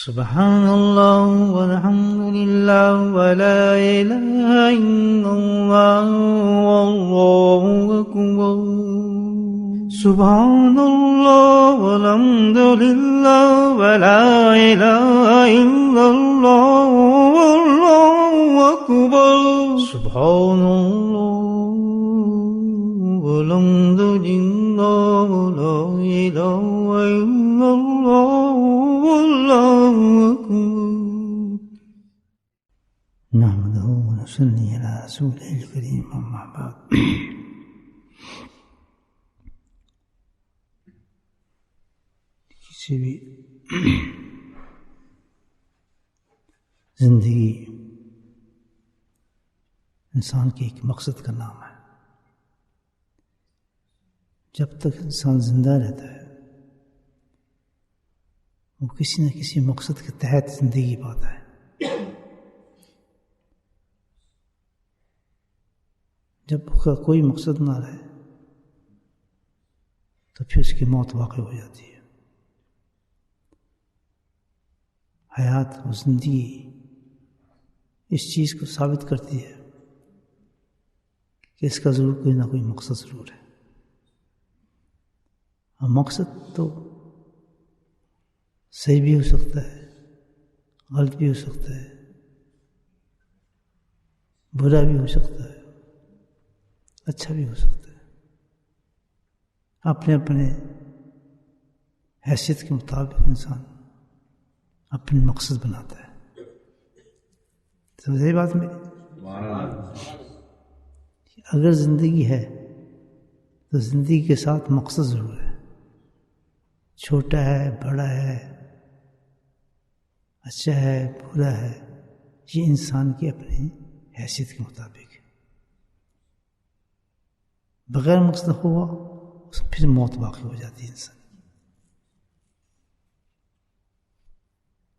سبحان اللہ والحمد للہ ولا الہ الا اللہ واللہ اکبر سبحان اللہ والحمد للہ ولا الہ الا اللہ واللہ اکبر سبحان اللہ والحمد للہ ولا الہ الا اللہ واللہ اکبر نحمدہ ونصلی علی رسولہ الکریم اما بعد کسی بھی زندگی انسان کے ایک مقصد کا نام ہے. جب تک انسان زندہ رہتا ہے وہ کسی نہ کسی مقصد کے تحت زندگی پاتا ہے. جب اس کا کوئی مقصد نہ رہے تو پھر اس کی موت واقع ہو جاتی ہے. حیات و زندگی اس چیز کو ثابت کرتی ہے کہ اس کا ضرور کوئی نہ کوئی مقصد ضرور ہے. اور مقصد تو صحیح بھی ہو سکتا ہے، غلط بھی ہو سکتا ہے، برا بھی ہو سکتا ہے، اچھا بھی ہو سکتا ہے. اپنے اپنے حیثیت کے مطابق انسان اپنے مقصد بناتا ہے. سمجھے بات میری؟ اگر زندگی ہے تو زندگی کے ساتھ مقصد ضرور ہے. چھوٹا ہے، بڑا ہے، اچھا ہے، برا ہے، یہ انسان کی اپنی حیثیت کے مطابق ہے. بغیر مقصد ہوا پھر موت واقع ہو جاتی ہے انسان.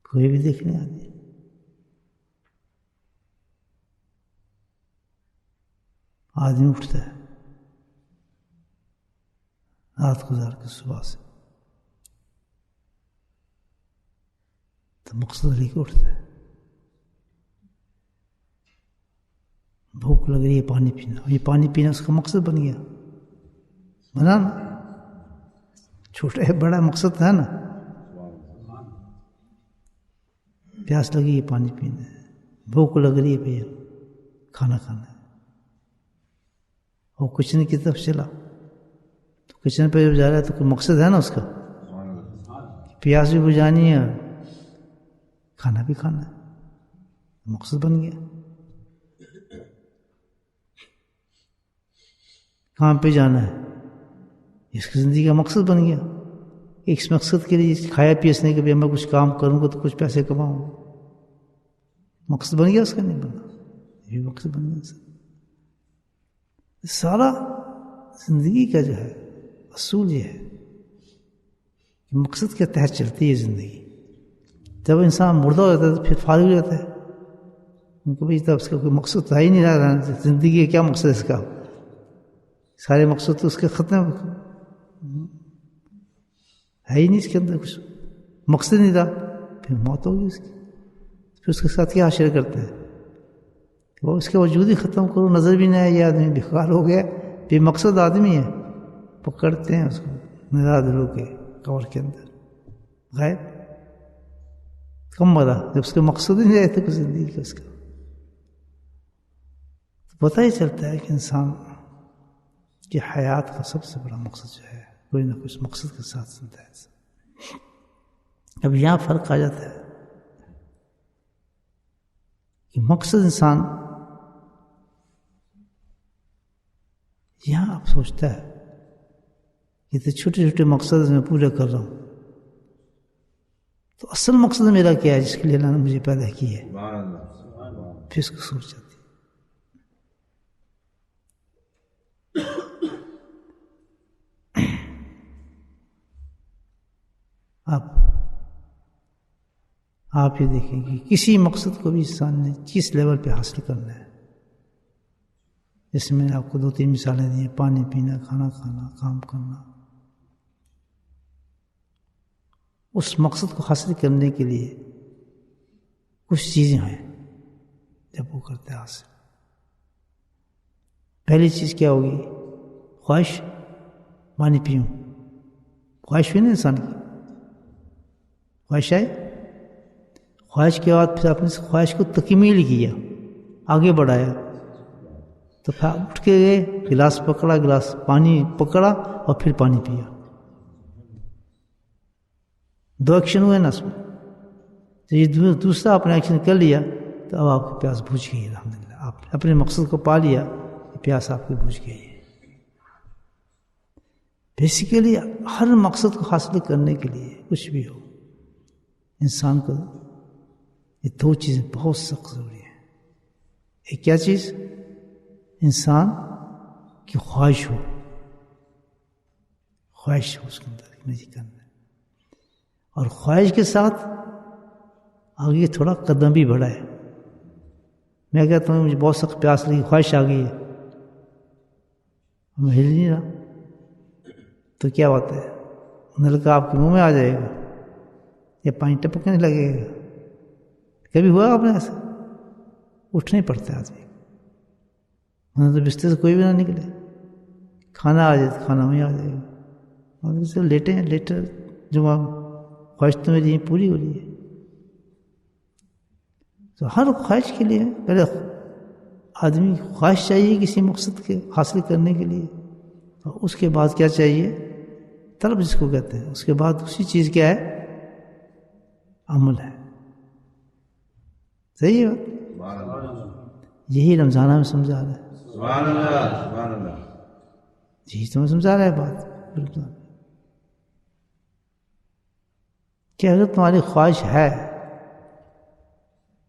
کوئی بھی دیکھنے آتی آدمی اٹھتا ہے رات گزار کے صبح سے تو مقصد لے کے اٹھتا ہے. بھوک لگ رہی ہے پانی پینا، یہ پانی پینا اس کا مقصد بن گیا. بنا نا، چھوٹا ہے بڑا مقصد ہے نا. پیاس لگی ہے پانی پینا ہے، بھوک لگ رہی ہے بھیا کھانا کھانا ہے. اور کچن کی طرف چلا تو کچن پہ جب جا رہا ہے تو کوئی مقصد ہے نا اس کا، پیاس بھی بجھانی ہے کھانا بھی کھانا ہے. مقصد بن گیا. کہاں پہ جانا ہے اس کی زندگی کا مقصد بن گیا. اس مقصد کے لیے کھایا پیسنے کے لیے میں کچھ کام کروں گا تو کچھ پیسے کماؤں گا. مقصد بن گیا اس کا؟ نہیں بنا، یہ مقصد بن گیا. سارا زندگی کا جو ہے اصول یہ ہے کہ مقصد کے تحت چلتی ہے زندگی. جب انسان مردہ ہو جاتا ہے تو پھر فارغ ہو جاتا ہے. ان کو بھی تب اس کا کوئی مقصد تھا ہی نہیں رہا. زندگی کا کیا مقصد ہے اس کا؟ سارے مقصد تو اس کے ختم ہے ہی نہیں. اس کے اندر کچھ مقصد نہیں رہا. پھر موت ہوگی اس کی. پھر اس کے ساتھ کیا حشر کرتے ہیں؟ وہ اس کے وجود ہی ختم کرو، نظر بھی نہیں آیا، یہ آدمی بیکار ہو گیا. بے مقصد آدمی ہے. پکڑتے ہیں اس کو نراد رو کے قبر کے اندر، غائب. کم مرا جب اس کے مقصد ہی نہیں رہتے کچھ زندگی کا. اس کا تو پتہ ہی چلتا ہے کہ انسان کی حیات کا سب سے بڑا مقصد جو ہے کوئی نہ کچھ مقصد کے ساتھ زندہ ہے. اب یہاں فرق آ جاتا ہے کہ مقصد انسان یہاں اب سوچتا ہے کہ تو چھوٹے چھوٹے مقصد میں پورا کر رہا ہوں، تو اصل مقصد میرا کیا ہے جس کے لیے اللہ نے مجھے پیدا کی ہے؟ پھر اس کو سوچ جاتی. اب آپ یہ دیکھیں کہ کسی مقصد کو بھی انسان نے کس لیول پہ حاصل کرنا ہے. جیسے میں نے آپ کو 2-3 مثالیں دی ہیں: پانی پینا، کھانا کھانا، کام کرنا. اس مقصد کو حاصل کرنے کے لیے کچھ چیزیں ہیں جب وہ کرتے ہیں حاصل. پہلی چیز کیا ہوگی؟ خواہش، پانی پیوں. خواہش ہوئی نا انسان کی، خواہش آئی. خواہش کے بعد پھر اپنی خواہش کو تکمیل کیا، آگے بڑھایا. تو پھر اٹھ کے گئے، گلاس پکڑا، گلاس پانی پکڑا اور پھر پانی پیا. 2 ایکشن ہوئے نا اس میں. تو یہ دوسرا اپنا ایکشن کر لیا تو اب آپ کی پیاس بجھ گئی. الحمدللہ آپ اپنے مقصد کو پا لیا، پیاس آپ کی بجھ گئی ہے. بیسیکلی ہر مقصد کو حاصل کرنے کے لیے کچھ بھی ہو، انسان کو یہ 2 چیزیں بہت سخت ضروری ہیں. ایک کیا چیز؟ انسان کی خواہش ہو، خواہش ہو اس کے اندر نہیں کرنا، اور خواہش کے ساتھ آگے تھوڑا قدم بھی بڑھائے. میں کہتا ہوں مجھے بہت سخت پیاس لگی، خواہش آ گئی ہے، میں ہل نہیں رہا، تو کیا ہوتا ہے؟ نلکا آپ کے منہ میں آ جائے گا یا پانی ٹپکنے لگے گا. کبھی ہوا آپ نے ایسا؟ اٹھنا ہی پڑتا ہے آدمی، تو بستر سے کوئی بھی نہ نکلے. کھانا آ جائے تو کھانا وہیں آ جائے گا، اور لیٹے ہیں لیٹر جو خواہش تو میری پوری ہو رہی ہے. تو ہر خواہش کے لیے پہلے آدمی خواہش چاہیے کسی مقصد کے حاصل کرنے کے لیے، اور اس کے بعد کیا چاہیے؟ طلب جس کو کہتے ہیں. اس کے بعد اسی چیز کیا ہے؟ عمل ہے. صحیح ہے بات؟ یہی رمضان میں سمجھا رہا ہے. سبحان اللہ سبحان اللہ. یہی تو میں سمجھا رہا ہے بات بالکل، کہ اگر تمہاری خواہش ہے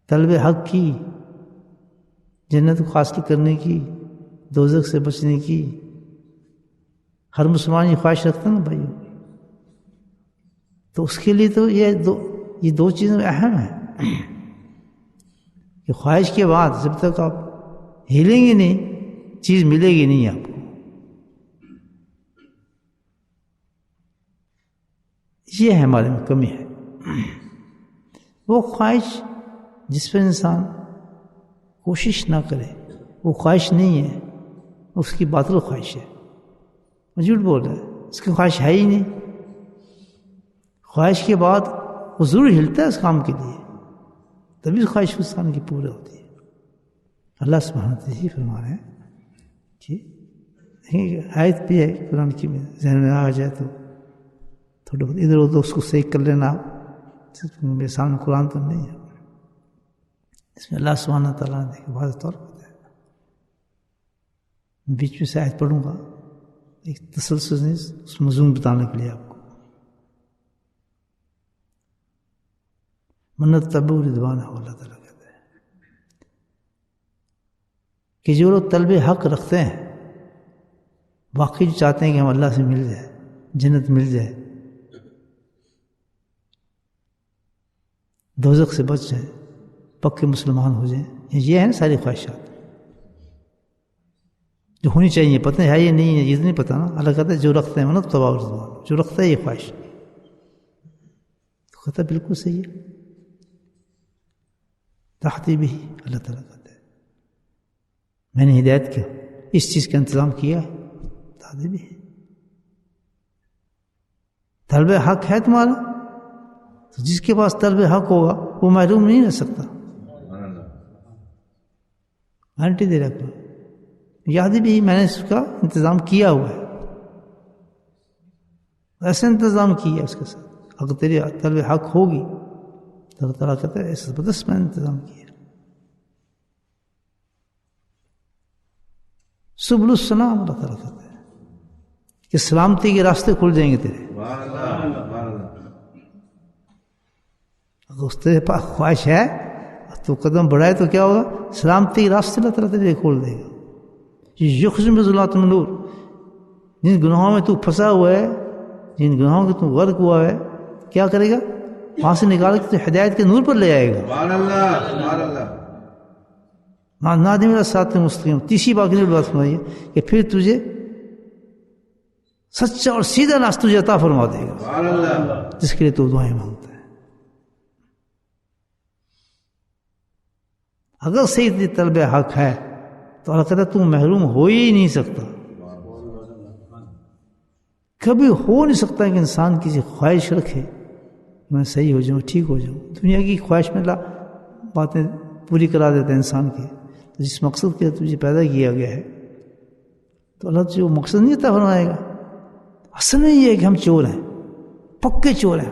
طلب حق کی، جنت کو حاصل کرنے کی، دوزخ سے بچنے کی، ہر مسلمان یہ خواہش رکھتا ہے نا بھائیو، تو اس کے لیے تو یہ دو چیزیں اہم ہیں کہ خواہش کے بعد جب تک آپ ہلیں گے نہیں چیز ملے گی نہیں آپ کو. یہ ہے ہمارے میں کمی ہے. وہ خواہش جس پر انسان کوشش نہ کرے وہ خواہش نہیں ہے، اس کی باطل خواہش ہے. وہ جھوٹ بول رہا ہے، اس کی خواہش ہے ہی نہیں. خواہش کے بعد وہ ضرور ہلتا ہے اس کام کے لیے، تبھی خواہش انسان کی پورا ہوتی ہے. اللہ سبحانہ تعالیٰ فرما رہے ہیں کہ آیت بھی ہے قرآن کی، میں ذہن میں آ جائے تو تھوڑا بہت ادھر ادھر اس کو صحیح کر لینا. میرے سامنے قرآن تو نہیں ہے، اس میں اللہ سبحانہ تعالیٰ نے واضح طور پر بتایا. بیچ میں سے آیت پڑھوں گا ایک تسلسل سے اس مضمون بتانے کے لیے آپ کو. منت تبو رضوان ہے، اللہ تعالیٰ کہتے ہیں کہ جو لوگ طلب حق رکھتے ہیں، واقعی چاہتے ہیں کہ ہم اللہ سے مل جائے، جنت مل جائے، دوزخ سے بچ جائیں، پکے مسلمان ہو جائیں، یہ ہیں ساری خواہشات جو ہونی چاہیے. پتہ ہے یہ نہیں ہے، یہ نہیں پتہ نا. اللہ کہتا ہے جو رکھتے ہیں منت تبو رضوان، جو رکھتا ہے یہ خواہش، تو کہتا ہے بالکل صحیح ہے. تحتی بھی اللہ تعالیٰ کہتے ہیں میں نے ہدایت کیا، اس چیز کا انتظام کیا. تحتی بھی طلب حق ہے تمہارا، تو جس کے پاس طلب حق ہوگا وہ محروم نہیں رہ سکتا. گارنٹی دے رکھا، یاد بھی میں نے اس کا انتظام کیا ہوا ہے، ایسا انتظام کیا اس کے ساتھ. اگر تیری طلب حق ہوگی تو اللہ تعالیٰ کہتا ہے ایسا زبردست میں نے انتظام کیا. سبل السلام، اللہ تعالیٰ کہتا ہے کہ سلامتی کے راستے کھل جائیں گے تیرے. اگر اس تیرے پاس خواہش ہے تو قدم بڑھائے تو کیا ہوگا؟ سلامتی کے راستے اللہ تعالیٰ تیرے کھول دے گا. یخرج من ظلمات النور، جن گناہوں میں تو پھنسا ہوا ہے، جن گناہوں میں تو غرق ہوا ہے، کیا کرے گا؟ وہاں سے نکال کے تو ہدایت کے نور پر لے آئے گا. سبحان اللہ سبحان اللہ. نادم الصراط المستقیم. تیسری بات کی بات سنائیے کہ پھر تجھے سچا اور سیدھا راستہ تجھے عطا فرما دے گا، سبحان اللہ. جس کے لیے تو دعائیں مانگتا ہے. اگر صحیح طلب حق ہے تو اللہ کہتا ہے تو محروم ہو ہی نہیں سکتا. کبھی ہو نہیں سکتا کہ انسان کسی خواہش رکھے میں صحیح ہو جاؤں, ٹھیک ہو جاؤں. دنیا کی خواہش میں اللہ باتیں پوری کرا دیتا ہے انسان کی. تو جس مقصد کے تجھے پیدا کیا گیا ہے تو اللہ تجھے وہ مقصد نہیں عطا فرمائے گا. اصل میں یہ ہے کہ ہم چور ہیں, پکے چور ہیں,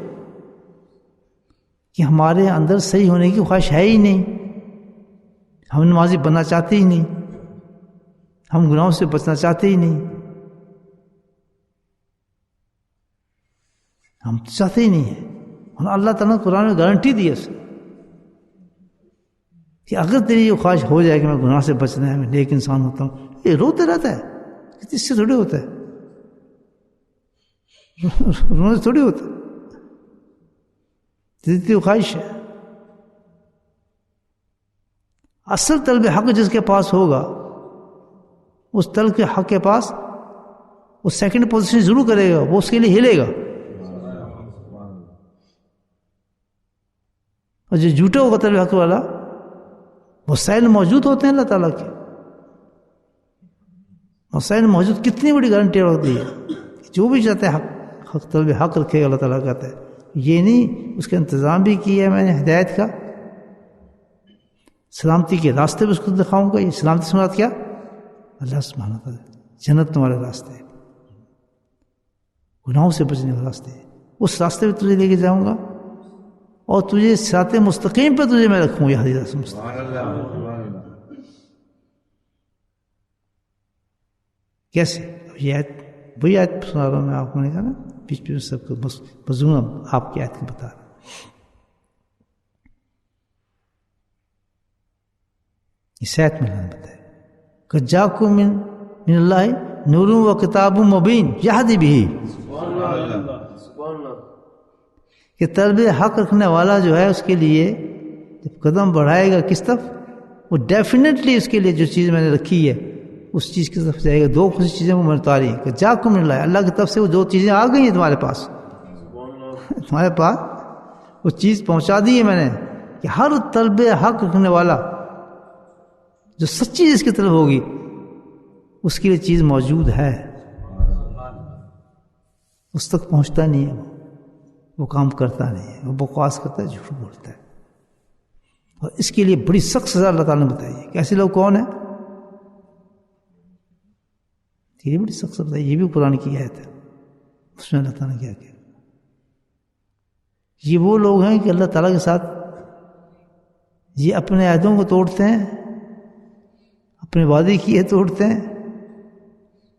کہ ہمارے اندر صحیح ہونے کی خواہش ہے ہی نہیں. ہم نمازی بننا چاہتے ہی نہیں, ہم گناہوں سے بچنا چاہتے ہی نہیں, ہم چاہتے ہی نہیں ہیں. اور اللہ تعالیٰ نے قرآن میں گارنٹی دی ہے اسے کہ اگر تیری یہ خواہش ہو جائے کہ میں گناہ سے بچنا ہے, میں نیک انسان ہوتا ہوں, یہ روتے رہتا ہے, اس سے تھوڑی ہوتا ہے, رونے سے تھوڑی ہوتا ہے. تیری خواہش ہے. اصل طلب حق جس کے پاس ہوگا اس طلب کے حق کے پاس وہ سیکنڈ پوزیشن ضرور کرے گا, وہ اس کے لیے ہلے گا. اور جو جھوٹا ہوگا طلب حق والا, وسائل موجود ہوتے ہیں اللہ تعالیٰ کے, وسائل موجود, کتنی بڑی گارنٹی ہوتی ہے. جو بھی چاہتے ہیں حق طلب حق رکھے گا, اللہ تعالیٰ کہتا ہے. یہ نہیں اس کا انتظام بھی کیا ہے میں نے ہدایت کا, سلامتی کے راستے بھی اس کو دکھاؤں گا. یہ سلامتی سے مراد کیا؟ اللہ سبحانہ وتعالی جنت تمہارے راستے, گناہوں سے بچنے کے راستے, اس راستے پہ تجھے لے کے جاؤں گا اور تجھے صراط مستقیم پہ تجھے میں رکھوں. یہ حدیث مستقیم کیسے؟ یہ آیت وہی آیت سنا رہا ہوں میں آپ کو, نے کہا نا بیچ میں سب کو مضمون آپ کی آیت کو بتا رہا ہوں. اس آیت میں اللہ نے بتایا کہ جاکم من اللہ نور و کتاب مبین یہدی بہ, کہ طلب حق رکھنے والا جو ہے اس کے لیے جب قدم بڑھائے گا کس طرف, وہ ڈیفینیٹلی اس کے لیے جو چیز میں نے رکھی ہے اس چیز کی طرف جائے گا. دو خوشی چیزیں وہ میں بتا رہی ہیں کہ جاکم من اللہ, اللہ کی طرف سے وہ دو چیزیں آ گئی ہیں تمہارے پاس, تمہارے پاس وہ چیز پہنچا دی ہے میں نے کہ ہر طلب حق رکھنے والا جو سچی جس کی طرف ہوگی اس کے لیے چیز موجود ہے. اس تک پہنچتا نہیں ہے, وہ کام کرتا نہیں ہے, وہ بکواس کرتا ہے, جھوٹ بولتا ہے. اور اس کے لیے بڑی سخت سزا اللہ تعالیٰ نے بتائی ہے. کیسے لوگ کون ہیں؟ یہ بڑی سخت سزا, یہ بھی قرآن کی آیت ہے. اس میں اللہ تعالیٰ نے کیا کیا, یہ وہ لوگ ہیں کہ اللہ تعالیٰ کے ساتھ یہ اپنے عہدوں کو توڑتے ہیں, اپنے وعدے کیے توڑتے ہیں,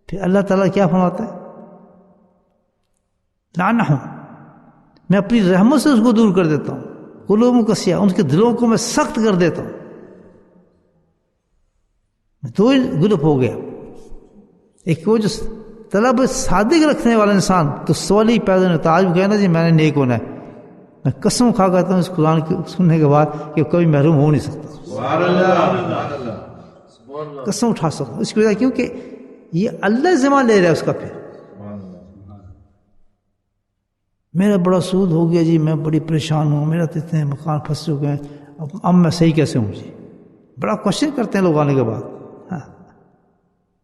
پھر اللہ تعالیٰ کیا فرماتا ہے؟ لعنہم, میں اپنی رحمت سے اس کو دور کر دیتا ہوں. قلوبہم قسیہ, ان کے دلوں کو میں سخت کر دیتا ہوں. دو گروپ ہو گیا, ایک وہ جو طلب صادق رکھنے والا انسان, تو سوال ہی پیدا نہیں ہوتا. آج وہ کہنا جی میں نے نیک ہونا ہے, میں قسم کھا کہتا ہوں اس قرآن کے سننے کے بعد کہ کبھی محروم ہو نہیں سکتا. قسم اٹھا سکتا ہوں. اس کی وجہ کیونکہ یہ اللہ ذمہ لے رہا ہے اس کا. پھر میرا بڑا سود ہو گیا جی, میں بڑی پریشان ہوں, میرا تو اتنے مکان پھنس چکے ہیں, اب میں صحیح کیسے ہوں جی. بڑا کوشچن کرتے ہیں لوگ آنے کے بعد.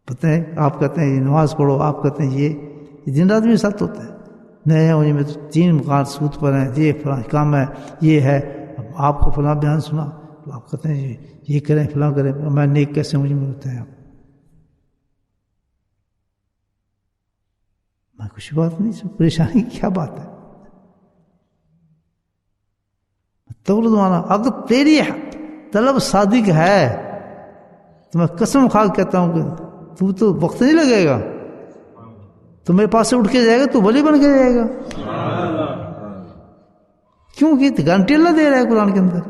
پتہ ہے آپ کہتے ہیں یہ نماز پڑھو, آپ کہتے ہیں یہ دن رات میرے ساتھ ہوتا ہے. نیا ہوں جی میں تو 3 مکان سود پر ہیں, یہ فلاں کام ہے, یہ ہے. اب آپ کو فلاں بیان سنا تو آپ کہتے ہیں جی یہ کریں فلاں کریں, میں نیک کیسے ہوں جی. میں ہوتا ہے آپ میں کچھ بات نہیں, پریشانی کی کیا بات ہے. تو اگر تیری طلب صادق ہے تو میں قسم کھا کے کہتا ہوں کہ تو وقت نہیں لگے گا, تو میرے پاس سے اٹھ کے جائے گا, تو ولی بن کے جائے گا. کیونکہ گارنٹی اللہ دے رہا ہے قرآن کے اندر.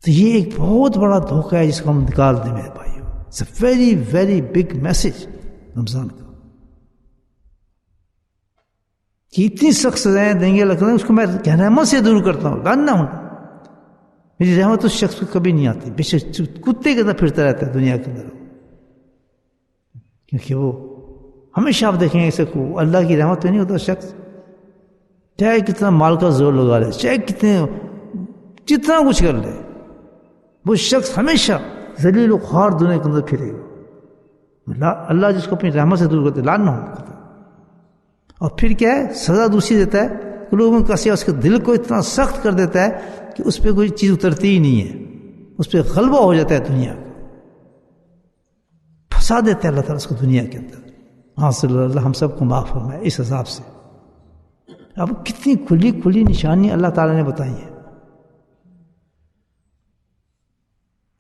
تو یہ ایک بہت بڑا دھوکہ ہے جس کو ہم نکال دیں میرے بھائیو. It's a very very big message Ramzan کا, کہ اتنی سخت سزائیں دیں گے لگتا ہے اس کو میں رحمت سے دور کرتا ہوں. لاننا ہوں, میری رحمت اس شخص کو کبھی نہیں آتی, بے شک کتے کے طرح پھرتا رہتا ہے دنیا کے اندر, کیونکہ وہ ہمیشہ آپ دیکھیں گے اسے کو اللہ کی رحمت پہ نہیں ہوتا شخص, چاہے کتنا مال کا زور لگا لے, چاہے کتنے جتنا کچھ کر لے وہ شخص ہمیشہ ذلیل و خوار دنیا کے اندر پھرے گا. اللہ جس کو اپنی رحمت سے دور کرتے لعن نہ ہو. اور پھر کیا ہے سزا دوسری دیتا ہے کہ لوگوں کا اس کے دل کو اتنا سخت کر دیتا ہے کہ اس پہ کوئی چیز اترتی ہی نہیں ہے, اس پہ غلبہ ہو جاتا ہے دنیا کا, پھنسا دیتا ہے اللہ تعالیٰ اس کو دنیا کے اندر. ہاں صلی اللہ ہم سب کو معاف فرمائے اس عذاب سے. اب کتنی کھلی کھلی نشانیاں اللہ تعالیٰ نے بتائی ہیں.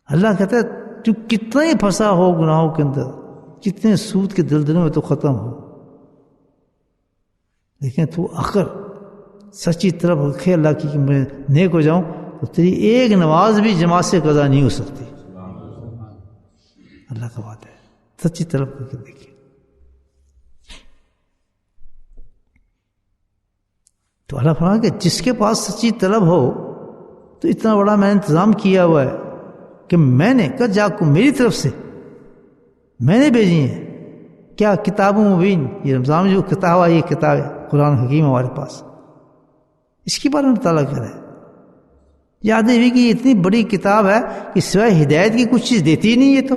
اللہ کہتا ہے تو کتنا ہی پھنسا ہو گناہوں کے اندر, کتنے سود کے دلدلوں میں تو ختم ہو, لیکن تو اگر سچی طرف رکھے اللہ کی کہ میں نیک ہو جاؤں تو تیری ایک نماز بھی جماعت سے قضا نہیں ہو سکتی. اللہ کا بات ہے, سچی طرف کر کے دیکھیے. تو اللہ فرمایا کہ جس کے پاس سچی طلب ہو تو اتنا بڑا میں نے انتظام کیا ہوا ہے کہ میں نے قد جاکم میری طرف سے میں نے بھیجی ہیں کیا کتاب مبین, یہ رمضان جو کتاب ہے یہ کتاب ہے قرآن حکیم ہمارے پاس, اس کے بارے میں تعالیٰ کہہ رہا ہے. یاد ہے کہ یہ اتنی بڑی کتاب ہے کہ سوائے ہدایت کی کچھ چیز دیتی ہی نہیں. یہ تو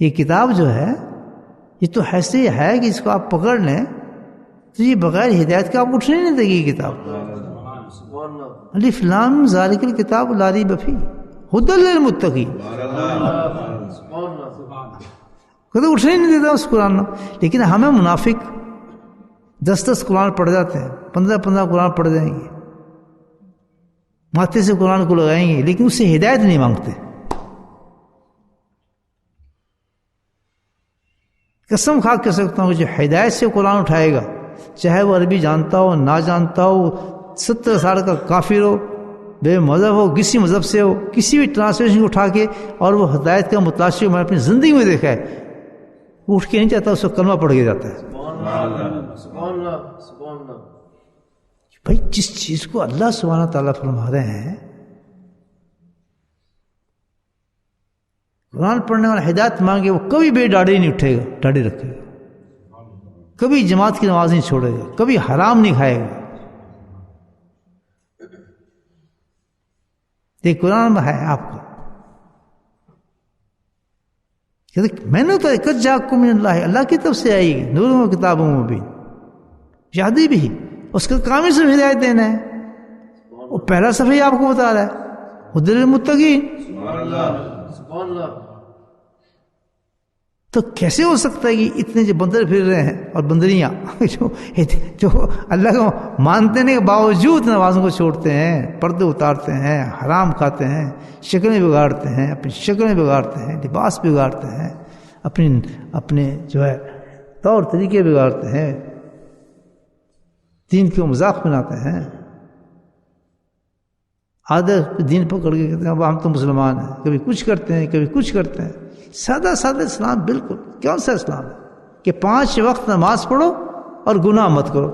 یہ کتاب جو ہے یہ تو ایسے ہے کہ اس کو آپ پکڑ لیں تو یہ بغیر ہدایت کا آپ اٹھنے نہیں دے گی یہ کتاب. الف لام ذالک الکتاب لا ریب فیہ ھدی للمتقین. کبھی اٹھنے نہیں دیتا اس قرآن. لیکن ہمیں منافق 10 قرآن پڑھ جاتے ہیں, 15 قرآن پڑھ جائیں گے, ماتھے سے قرآن کو لگائیں گے, لیکن اس سے ہدایت نہیں مانگتے. قسم کھا کر سکتا ہوں جو ہدایت سے قرآن اٹھائے گا, چاہے وہ عربی جانتا ہو نہ جانتا ہو, 70 سال کا کافر ہو, بے مذہب ہو, کسی مذہب سے ہو, کسی بھی ٹرانسلیشن کو اٹھا کے اور وہ ہدایت کا متلاشی میں اپنی زندگی میں دیکھا ہے, وہ اٹھ کے نہیں جاتا, اس کو کلمہ پڑھ کے جاتا ہے. بھائی جس چیز کو اللہ سبحانہ تعالیٰ فرما رہے ہیں, قرآن پڑھنے والا ہدایت مانگے وہ کبھی بے داڑھی نہیں اٹھے گا, داڑھی رکھے گا, کبھی جماعت کی نماز نہیں چھوڑے گا, کبھی حرام نہیں کھائے گا. یہ قرآن میں ہے آپ کو. میں نے تو قد جاءکم من اللہ, اللہ کی طرف سے آئی گی نور و کتاب مبین, یادی بھی اس کا کام ہی صرف ہدایت دینا ہے. وہ پہلا صفحہ ہی آپ کو بتا رہا ہے ھدی للمتقین. تو کیسے ہو سکتا ہے کہ اتنے جو بندر پھر رہے ہیں اور بندریاں جو اللہ کو مانتے کے باوجود نمازوں کو چھوڑتے ہیں, پردے اتارتے ہیں, حرام کھاتے ہیں, شکلیں بگاڑتے ہیں, اپنی شکلیں بگاڑتے ہیں, لباس بگاڑتے ہیں, اپنے جو ہے طور طریقے بگاڑتے ہیں, دین کو مذاق بناتے ہیں, آدھے دین پکڑ کے کہتے ہیں اب ہم تو مسلمان ہیں, کبھی کچھ کرتے ہیں کبھی کچھ کرتے ہیں. سادہ سادہ اسلام بالکل کون سا اسلام ہے کہ 5 وقت نماز پڑھو اور گناہ مت کرو.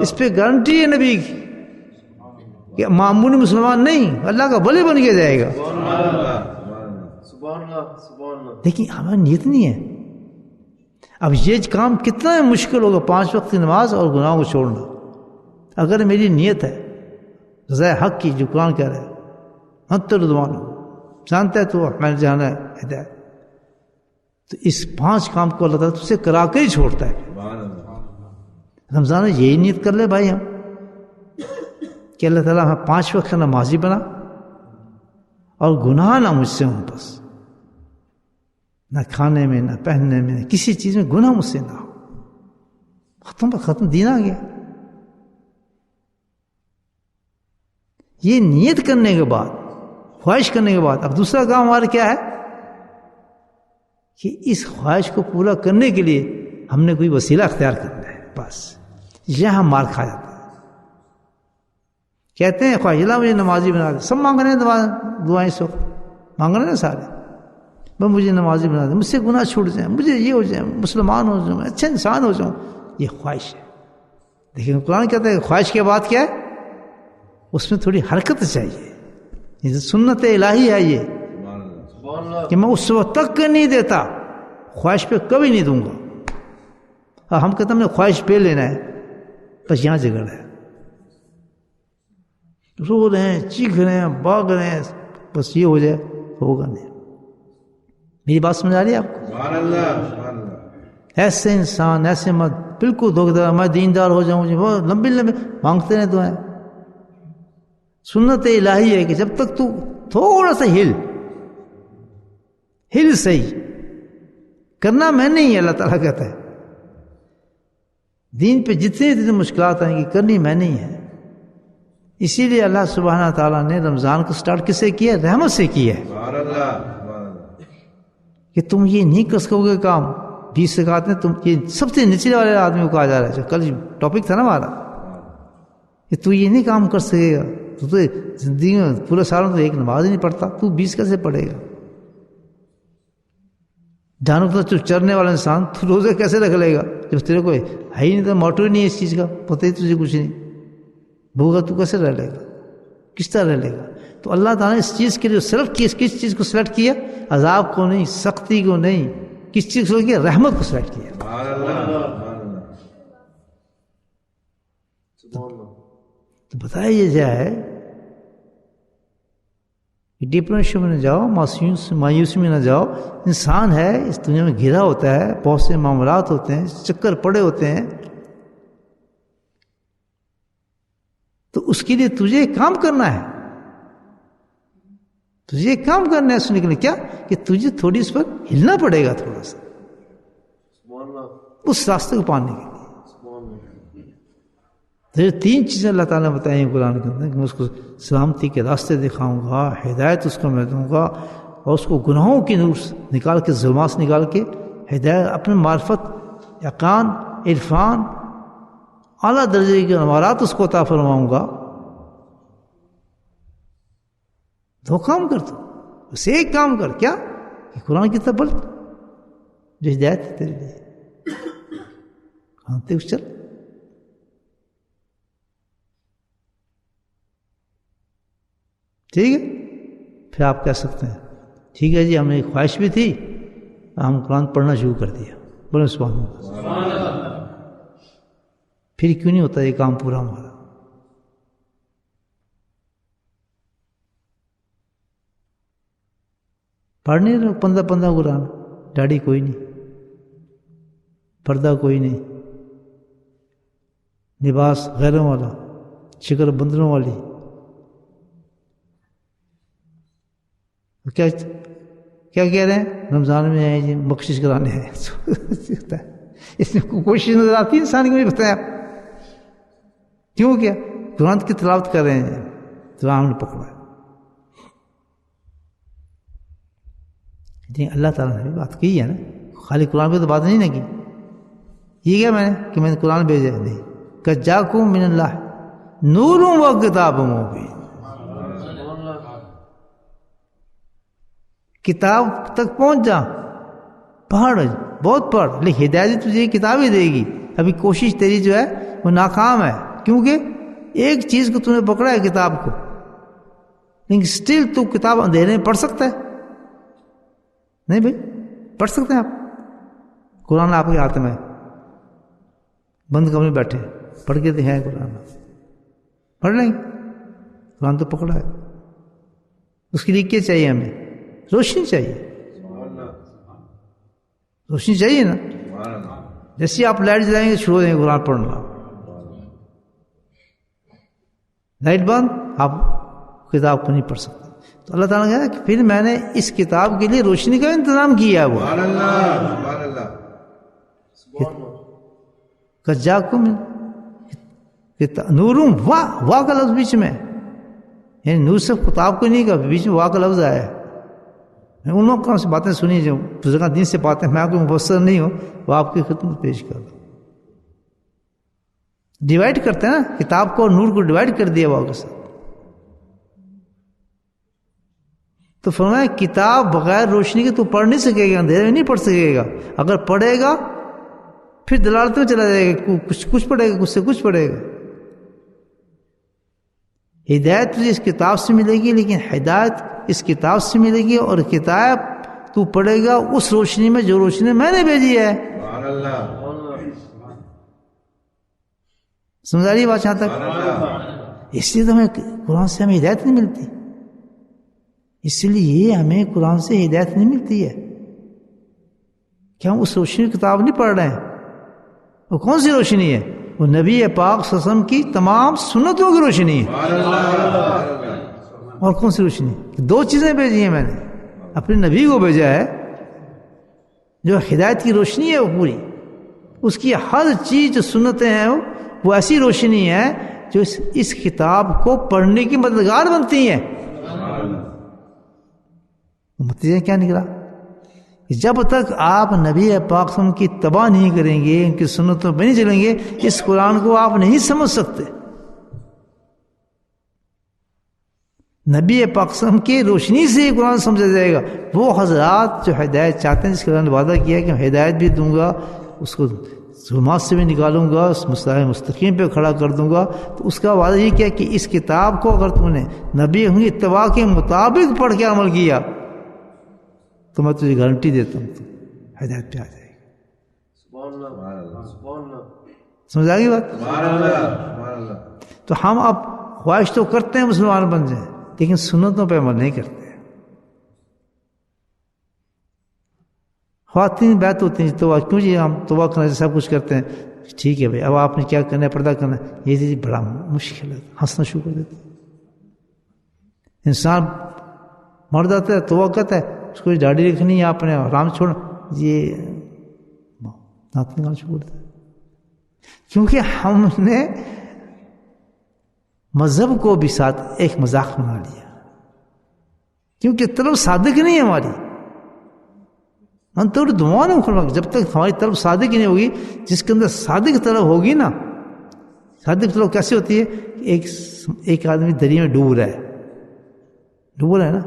اس پہ گارنٹی ہے نبی کی کہ معمولی مسلمان نہیں, اللہ کا ولی بن کے جائے گا. لیکن ہماری نیت نہیں ہے. اب یہ کام کتنا مشکل ہوگا 5 وقت کی نماز اور گناہوں کو چھوڑنا. اگر میری نیت ہے رضا حق کی جو قرآن کہہ رہا ہے انت رضوان جانتا ہے تو میں جانا ہے ہدایت, تو اس 5 کام کو اللہ تعالیٰ تجھ سے کرا کے ہی چھوڑتا ہے. رمضان یہی نیت کر لے بھائی ہم کہ اللہ تعالیٰ ہمیں 5 وقت کا نمازی بنا اور گناہ نہ مجھ سے ہوں, بس نہ کھانے میں نہ پہننے میں نہ کسی چیز میں گناہ مجھ سے نہ ہو. ختم دین آ گیا. یہ نیت کرنے کے بعد, خواہش کرنے کے بعد, اب دوسرا کام ہمارا کیا ہے کہ اس خواہش کو پورا کرنے کے لیے ہم نے کوئی وسیلہ اختیار کرنا ہے. بس یہاں مار کھا جاتا ہے. کہتے ہیں خواہش اللہ مجھے نمازی بنا دے, سب مانگ رہے ہیں دعائیں, اس وقت مانگ رہے ہیں سارے, بس مجھے نمازی بنا دے, مجھ سے گناہ چھوٹ جائیں, مجھے یہ ہو جائے, مسلمان ہو جاؤں, اچھا انسان ہو جاؤں. یہ خواہش ہے. لیکن قرآن کہتا ہے خواہش کے بعد کیا ہے, اس میں تھوڑی حرکت چاہیے. یہ سنت الہی ہے یہ کہ میں اس وقت تک نہیں دیتا, خواہش پہ کبھی نہیں دوں گا. ہم کہتے ہیں ہم نے خواہش پہ لینا ہے, بس یہاں جگڑ ہے. رو رہے ہیں، چیخ رہے ہیں، بھاگ رہے ہیں، بس یہ ہو جائے ہوگا نہیں. میری بات سمجھ آ رہی ہے آپ کو؟ سبحان اللہ سبحان اللہ. ایسے انسان ایسے مت بالکل دھوکہ میں دیندار ہو جاؤں، مجھے بہت لمبی مانگتے رہے دعائیں. سنت الہی ہے کہ جب تک تو تھوڑا سا ہل صحیح کرنا میں نہیں ہے. اللہ تعالیٰ کہتا ہے دین پہ جتنی مشکلات آئیں گی کرنی میں نہیں ہے. اسی لیے اللہ سبحانہ تعالیٰ نے رمضان کو سٹارٹ کس سے کیا؟ رحمت سے کیا ہے. سبحان اللہ سبحان اللہ. کہ تم یہ نہیں کر سکو گے کام. 20 رکعت میں تم یہ سب سے نچلے والے آدمی کو کہا جا رہا ہے. جو کل ٹاپک تھا نا ہمارا کہ تو یہ نہیں کام کر سکے گا، تو زندگی میں پورے سالوں تو ایک نماز ہی نہیں پڑھتا، تو 20 کیسے پڑھے گا؟ جانو تو چرنے والا انسان تو روزے کیسے رکھ لے گا جب تیرے کو ہے ہی نہیں، تو موٹو ہی نہیں ہے اس چیز کا، پتہ ہی تجھے کچھ نہیں. بھوگا تو کیسے رہ لے گا؟ کس طرح رہ لے گا؟ تو اللہ تعالیٰ نے اس چیز کے لیے صرف کس چیز کو سلیکٹ کیا؟ عذاب کو نہیں، سختی کو نہیں، کس چیز کو کیا؟ رحمت کو سلیکٹ کیا. سبحان اللہ سبحان اللہ. تو بتایا یہ جا ہے کہ ڈپریشن میں نہ جاؤ، مایوسی میں نہ جاؤ. انسان ہے اس دنیا میں گھرا ہوتا ہے، بہت سے معاملات ہوتے ہیں، چکر پڑے ہوتے ہیں. تو اس کے لیے تجھے ایک کام کرنا ہے، تجھے ایک کام کرنا ہے اس نکلنے کیا کہ تجھے تھوڑی اس پر ہلنا پڑے گا تھوڑا سا اس راستے کو پانے کے لیے. تو 3 چیزیں اللہ تعالیٰ نے بتائی ہیں قرآن کے اندر کہ میں اس کو سلامتی کے راستے دکھاؤں گا، ہدایت اس کو میں دوں گا، اور اس کو گناہوں کی نور سے نکال کے، ظلمات سے نکال کے ہدایت، اپنے معرفت، یقین، عرفان، اعلیٰ درجے کے انوارات اس کو عطا فرماؤں گا. 2 کام کر تو بس ایک کام کر، کیا کہ قرآن کی طرف بڑھ، جو ہدایت ہے تیرے لیے کانتے اس چل. ٹھیک ہے، پھر آپ کہہ سکتے ہیں ٹھیک ہے جی ہمیں ایک خواہش بھی تھی، ہم قرآن پڑھنا شروع کر دیا. بولے سبحان اللہ. پھر کیوں نہیں ہوتا یہ کام پورا ہمارا؟ پڑھنے 15 قرآن، داڑھی کوئی نہیں، پردہ کوئی نہیں، لباس غیروں والا، شکل بندروں والی. کیا کہہ رہے ہیں؟ رمضان میں آئے جی بخشش کرانے ہیں. اس میں کوشش نظر آتی ہے انسان کو. بھی بتایا کیوں؟ کیا قرآن کی تلاوت کر رہے ہیں تو ہم نے پکڑا. لیکن اللہ تعالیٰ نے بھی بات کی ہے نا، خالی قرآن پہ تو بات نہیں نہ کی. یہ کیا میں نے کہ میں نے قرآن بھیجا نہیں، کہ جاکم من اللہ نور و کتاب مبین. کتاب تک پہنچ جا، پڑھ، بہت پڑھ، لیکن ہدایت تجھے کتاب ہی دے گی. ابھی کوشش تیری جو ہے وہ ناکام ہے، کیونکہ ایک چیز کو تم نے پکڑا ہے کتاب کو، لیکن سٹل تو کتاب اندھیرے میں پڑھ سکتا ہے نہیں؟ بھائی پڑھ سکتے ہیں آپ؟ قرآن آپ کے ہاتھ میں بند کمرے میں بیٹھے پڑھ کے دکھائیں قرآن، پڑھ لیں گے. قرآن تو پکڑا ہے، اس کے لیے کیا چاہیے ہمیں؟ روشنی چاہیے. روشنی چاہیے نا. جیسے آپ لائٹ جلائیں گے شروع ہو جائیں گے قرآن پڑھنا، لائٹ بند آپ کتاب کو نہیں پڑھ سکتے. تو اللہ تعالیٰ نے کہا کہ پھر میں نے اس کتاب کے لیے روشنی کا انتظام کیا ہے. وہ کجاکم نور، واہ کا لفظ بیچ میں، یعنی نور صرف کتاب کو نہیں کہا، بیچ میں واہ کا لفظ آیا ہے. میں ان لوگوں سے باتیں سنی جو بزرگان دین سے باتیں، میں آپ کو مبصر نہیں ہوں، وہ آپ کی خدمت پیش کر دوں. ڈیوائڈ کرتے ہیں نا کتاب کو اور نور کو، ڈیوائڈ کر دیا واہ کے ساتھ. تو فرمایا کتاب بغیر روشنی کے تو پڑھ نہیں سکے گا، اندھیرے میں نہیں پڑھ سکے گا. اگر پڑھے گا پھر دلالت میں چلا جائے گا، کچھ پڑھے گا، کچھ سے کچھ پڑھے گا. ہدایت تجھے اس کتاب سے ملے گی، لیکن ہدایت اس کتاب سے ملے گی، اور کتاب تو پڑھے گا اس روشنی میں جو روشنی میں نے بھیجی ہے. سمجھ آ رہی بات یہاں تک؟ اس لیے تو ہمیں قرآن سے ہمیں ہدایت نہیں ملتی، اس لیے ہمیں قرآن سے ہدایت نہیں ملتی ہے کہ ہم اس روشنی کی کتاب نہیں پڑھ رہے ہیں۔ وہ کون سی روشنی ہے؟ وہ نبی پاک صلی اللہ علیہ وسلم کی تمام سنتوں کی روشنی ہے۔ اور کون سی روشنی؟ دو چیزیں بھیجی ہیں میں نے، اپنے نبی کو بھیجا ہے جو ہدایت کی روشنی ہے وہ پوری، اس کی ہر چیز جو سنتیں ہیں وہ ایسی روشنی ہے جو اس کتاب کو پڑھنے کی مددگار بنتی ہیں۔ نتیجہ کیا نکلا کہ جب تک آپ نبی پاک صلی اللہ علیہ وسلم کی اتباع نہیں کریں گے، ان کی سنتوں پہ نہیں چلیں گے، اس قرآن کو آپ نہیں سمجھ سکتے۔ نبی پاک صلی اللہ علیہ وسلم کی روشنی سے یہ قرآن سمجھا جائے گا۔ وہ حضرات جو ہدایت چاہتے ہیں، جس کے اللہ نے وعدہ کیا ہے کہ میں ہدایت بھی دوں گا، اس کو ظلمات سے بھی نکالوں گا، اس مستقیم مستقیم پہ کھڑا کر دوں گا، تو اس کا وعدہ یہ کیا کہ اس کتاب کو اگر تم نے نبی کی اتباع کے مطابق پڑھ کے عمل کیا تو میں تجھے گارنٹی دیتا ہوں تو ہدایت پہ آ جائے گی۔ سمجھ آ گئی بات؟ تو ہم اب خواہش تو کرتے ہیں مسلمان بن جائیں، لیکن سنتوں پہ عمل نہیں کرتے۔ خواتین بیت ہوتی ہیں توبہ، کیوں جی ہم توبہ کرنا سب کچھ کرتے ہیں، ٹھیک ہے بھائی، اب آپ نے کیا کرنا ہے، پردہ کرنا ہے، یہ چیز بڑا مشکل ہے، ہنسنا شروع کر دیتے ہیں۔ انسان مر جاتا ہے، توبہ کرتا ہے، اس کو داڑھی رکھنی ہے، آپ نے آرام چھوڑنا، یہ دانت نکالنا شروع کر دیتا ہے، کیونکہ ہم نے مذہب کو بھی ساتھ ایک مذاق بنا لیا، کیونکہ طلب صادق نہیں ہے ہماری۔ تو دعا نہیں، جب تک ہماری طلب صادق نہیں ہوگی، جس کے اندر صادق طلب ہوگی نا، صادق طلب کیسے ہوتی ہے؟ ایک آدمی دریا میں ڈوب رہا ہے نا،